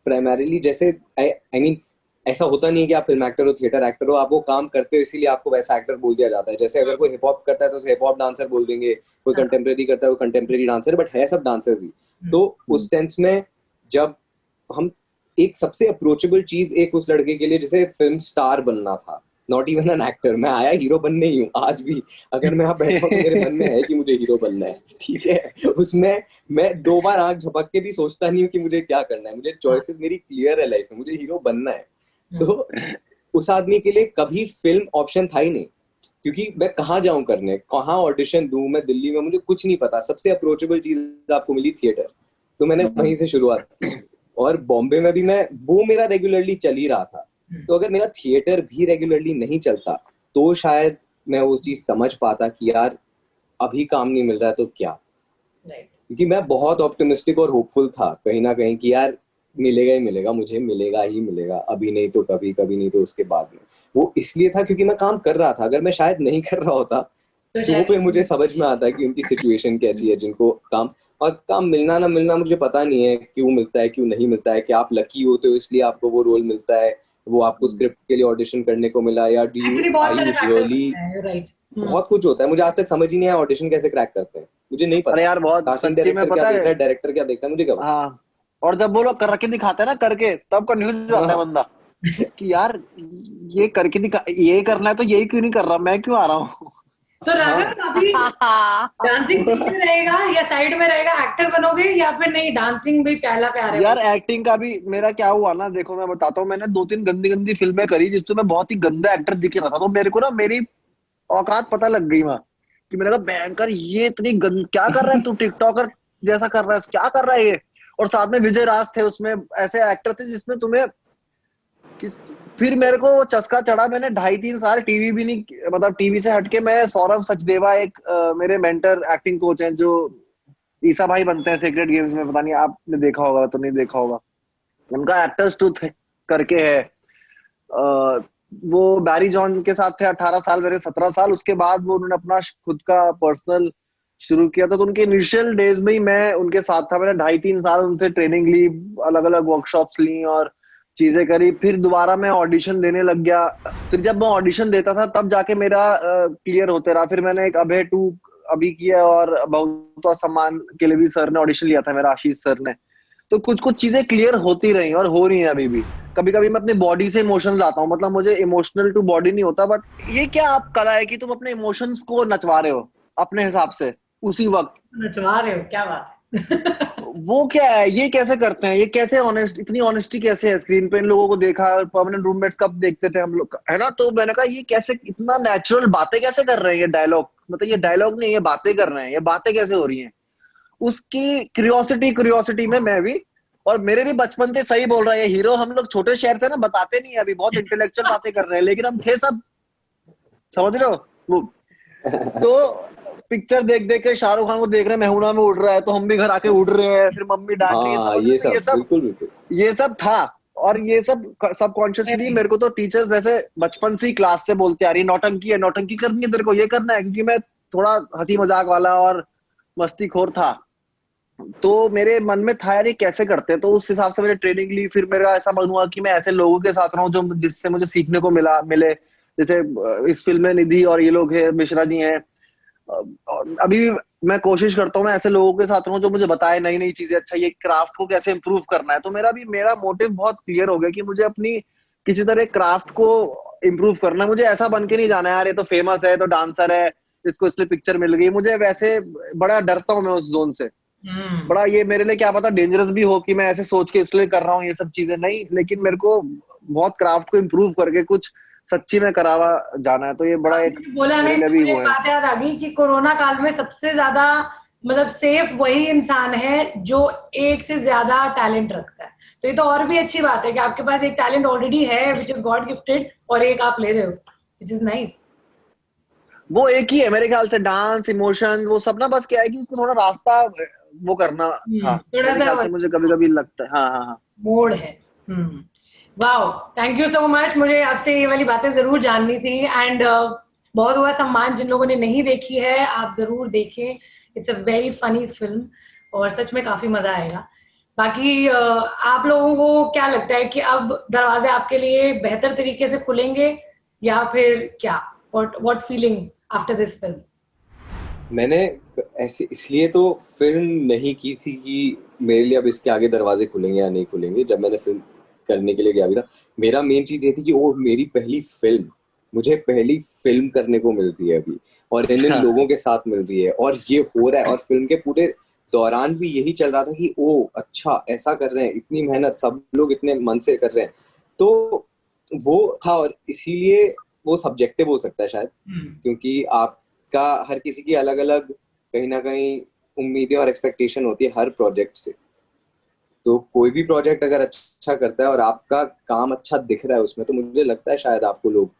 primarily, जैसे आई मीन ऐसा होता नहीं है कि आप फिल्म एक्टर हो, थिएटर एक्टर हो, आप वो काम करते हो इसीलिए आपको वैसा एक्टर बोल दिया जाता है. जैसे अगर कोई हिप हॉप करता है तो उसे हिप हॉप डांसर बोल देंगे, कोई कंटेम्प्रेरी करता है वो कंटेम्प्रेरी डांसर, बट है सब डांसर्स ही. तो उस सेंस में जब हम एक सबसे अप्रोचेबल चीज एक उस लड़के के लिए जिसे फिल्म स्टार बनना था, नॉट इवन एन एक्टर, मैं आया हीरो बनने ही हूँ. आज भी अगर मैं यहाँ बैठा हूँ तो मेरे मन में है कि मुझे हीरो बनना है, ठीक है. उसमें मैं 2 बार आंख झपक के भी सोचता नहीं हूँ कि मुझे क्या करना है. मुझे चॉइसेस मेरी क्लियर है लाइफ में, मुझे हीरो बनना है. तो उस आदमी के लिए कभी फिल्म ऑप्शन था ही नहीं, क्योंकि मैं कहाँ जाऊं करने, कहाँ ऑडिशन दूं. मैं दिल्ली में, मुझे कुछ नहीं पता. सबसे अप्रोचेबल चीज आपको मिली थिएटर, तो मैंने वहीं से शुरुआत की. और बॉम्बे में भी वो मेरा रेगुलरली चल ही रहा था. तो अगर मेरा थिएटर भी रेगुलरली नहीं चलता तो शायद मैं वो चीज समझ पाता कि यार अभी काम नहीं मिल रहा है तो क्या. क्योंकि मैं बहुत ऑप्टिमिस्टिक और होपफुल था कहीं ना कहीं कि यार मिलेगा ही मिलेगा, मुझे मिलेगा ही मिलेगा, अभी नहीं तो कभी, कभी नहीं तो उसके बाद में। वो इसलिए था क्योंकि मैं काम कर रहा था। अगर मैं शायद नहीं कर रहा होता तो तो वो फिर मुझे शायद समझ में आता है कि उनकी सिचुएशन कैसी है, जिनको काम, और काम मिलना ना मिलना मुझे पता नहीं है क्यों मिलता है क्यों नहीं मिलता है, कि आप लकी होते हो इसलिए आपको वो रोल मिलता है, वो आपको स्क्रिप्ट के लिए ऑडिशन करने को मिला, या डू यू एक्चुअली आर बहुत यू सारे फैक्टर्स रियली, होते हैं, राइट। बहुत कुछ होता है। मुझे आज तक समझ ही नहीं आया ऑडिशन कैसे क्रैक करते हैं, मुझे नहीं अरे पता। यार बहुत कास्टिंग सच्ची में डायरेक्टर क्या पता देखता है। है, डायरेक्टर क्या देखता है, मुझे क्या पता। हाँ, और जब वो लोग करके दिखाते हैं ना करके, तब कंफ्यूज हो जाता है हाँ बंदा कि यार ये करके दिखा, ये करना है तो यही क्यों नहीं कर रहा, मैं क्यों आ रहा हूँ। तो राघव हाँ अभी डांसिंग बीच में रहेगा या साइड में रहेगा, एक्टर बनोगे या फिर नहीं डांसिंग भी पहला प्यार है भाई? यार एक्टिंग का भी मेरा क्या हुआ ना, देखो मैं बताता हूँ, मैंने 2-3 गंदी गंदी फिल्में करी जिसमें मैं बहुत ही गंदा एक्टर दिख रहा था, तो मेरे को ना मेरी औकात पता लग गई वहां, कि मैंने कहा भयंकर ये इतनी क्या कर रहा है तू, टिकटॉकर जैसा कर रहा है, क्या कर रहा है ये। और साथ में विजय राज थे उसमें, ऐसे एक्टर थे जिसमें तुम्हें किस, फिर मेरे को वो चस्का चढ़ा, मैंने 2.5-3 साल टीवी भी नहीं, मतलब टीवी से हटके मैं सौरभ सचदेवा, एक मेरे मेंटर एक्टिंग कोच हैं जो ईसा भाई बनते हैं सीक्रेट गेम्स में, पता नहीं आपने देखा होगा तो नहीं देखा होगा, उनका एक्टर्स टूथ करके है। वो बैरी जॉन के साथ थे 18 साल, मेरे 17 साल, उसके बाद वो उन्होंने अपना खुद का पर्सनल शुरू किया था, तो उनके इनिशियल डेज में ही मैं उनके साथ था, मैंने 2.5-3 साल उनसे ट्रेनिंग ली, अलग अलग वर्कशॉप्स ली और चीजें करी, फिर दोबारा मैं ऑडिशन देने लग गया। फिर जब मैं ऑडिशन देता था तब जाके मेरा क्लियर होते रहा, फिर मैंने एक अभय 2 अभी किया, और बहुत सम्मान के लिए भी सर ने ऑडिशन लिया था मेरा, आशीष सर ने। तो कुछ कुछ चीजें क्लियर होती रही और हो रही हैं अभी भी। कभी कभी मैं अपनी बॉडी से इमोशंस लाता हूँ, मतलब मुझे इमोशनल टू बॉडी नहीं होता, बट ये क्या आप कला है कि तुम अपने इमोशंस को नचवा रहे हो अपने हिसाब से उसी वक्त। नचवा रहे हो, क्या बात है। वो क्या है, ये कैसे करते हैं, ये कैसे ऑनेस्ट, इतनी ऑनेस्टी कैसे है स्क्रीन पे। इन लोगों को देखा, परमानेंट रूममेट्स कब देखते थे हम लोग, है ना, तो मैंने कहा ये कैसे इतना नेचुरल बातें कैसे कर रहे हैं, ये डायलॉग, मतलब ये डायलॉग नहीं, ये बातें कर रहे हैं, ये बातें कैसे हो रही हैं। उसकी क्यूरियोसिटी में मैं भी, और मेरे भी बचपन से सही बोल रहा है ये हीरो, हम लोग छोटे शहर से ना बताते नहीं है, अभी बहुत इंटेलेक्चुअल बातें कर रहे हैं, लेकिन हम थे सब, समझ रहे हो वो। तो पिक्चर देख देख के शाहरुख खान को देख रहे हैं मेहुना में उड़ रहा है, तो हम भी घर आके उड़ रहे हैं, फिर मम्मी डांट रही है, हाँ समझ रहे ये हो, तो सब बिल्कुल बिल्कुल। ये सब था। और ये सब सबकॉन्शियसली मेरे को तो टीचर्स जैसे बचपन से ही क्लास से बोलते आ रही, नौटंकी है, नौटंकी करनी है तेरे को, ये करना है, क्योंकि मैं थोड़ा हंसी मजाक वाला और मस्तीखोर था, तो मेरे मन में था यार ये कैसे करते हैं, तो उस हिसाब से मैंने ट्रेनिंग ली। फिर मेरा ऐसा मन हुआ कि मैं ऐसे लोगों के साथ रहूं जो जिससे मुझे सीखने को मिले, जैसे इस फिल्म में निधि और ये लोग हैं, मिश्रा जी हैं। और अभी भी मैं कोशिश करता हूँ मैं ऐसे लोगों के साथ रहूं जो मुझे बताए नई नई चीजें, अच्छा ये क्राफ्ट को कैसे इम्प्रूव करना है। तो मेरा मोटिव बहुत क्लियर हो गया कि मुझे अपनी किसी तरह क्राफ्ट को इम्प्रूव करना है। मुझे ऐसा बन के नहीं जाना है यार ये तो फेमस है, तो डांसर है, इसको इसलिए पिक्चर मिल गई, मुझे वैसे बड़ा डरता हूँ मैं उस जोन से। हम्म। बड़ा ये मेरे लिए क्या पता डेंजरस भी हो कि मैं ऐसे सोच के इसलिए कर रहा हूँ ये सब चीजें, नहीं, लेकिन मेरे को बहुत क्राफ्ट को इम्प्रूव करके कुछ सच्ची में करावा जाना है, तो ये बड़ा एक आपने बोला ना, मेरे लिए इससे भी मुझे वो एक है। बात याद आ गई कि कोरोना काल में सबसे ज्यादा मतलब सेफ वही इंसान है जो एक से ज्यादा टैलेंट रखता है। तो ये तो और भी अच्छी बात है कि आपके पास एक टैलेंट ऑलरेडी है विच इज गॉड गिफ्टेड, और एक आप ले रहे हो, विच इज नाइस। वो एक ही है मेरे ख्याल से, डांस इमोशन वो सब ना, बस क्या है कि उसको थोड़ा रास्ता वो करना था, थोड़ा मेरे सा ख्याल से, मुझे कभी कभी लगता है। हाँ हाँ हाँ। मोड़ है। Wow, thank you so much, मुझे आपसे ये वाली बातें जरूर जाननी थी। एंड बहुत हुआ सम्मान, जिन लोगों ने नहीं देखी है आप जरूर देखें, it's a very funny film और सच में काफी मजा आएगा। बाकी आप लोगों को क्या लगता है कि अब दरवाजे आपके लिए बेहतर तरीके से खुलेंगे या फिर क्या, what feeling after this film? मैंने ऐसे इसलिए तो फिल्म नहीं की थी कि मेरे लिए अब इसके आगे दरवाजे खुलेंगे या नहीं खुलेंगे। जब मैंने फिल्म करने के लिए गया भी था, मेरा मेन चीज ये थी कि वो मेरी पहली फिल्म, मुझे पहली फिल्म करने को मिल रही है अभी, और इन लोगों के साथ मिल रही है, और ये हो रहा है। और फिल्म के पूरे दौरान भी यही चल रहा था कि ओ अच्छा ऐसा कर रहे हैं, इतनी मेहनत, सब लोग इतने मन से कर रहे हैं। तो वो था, और इसीलिए वो सब्जेक्टिव हो सकता है शायद, क्योंकि आपका हर किसी की अलग अलग कहीं ना कहीं उम्मीदें और एक्सपेक्टेशन होती है हर प्रोजेक्ट से। तो कोई भी प्रोजेक्ट अगर अच्छा करता है और आपका काम अच्छा दिख रहा है उसमें, तो मुझे लगता है शायद आपको लोग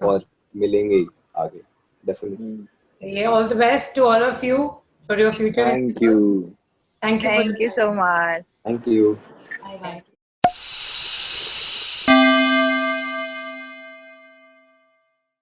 और मिलेंगे ही आगे, definitely. All the best to all of you for your future. Thank you. Thank you. Thank you so much. Thank you. Bye bye.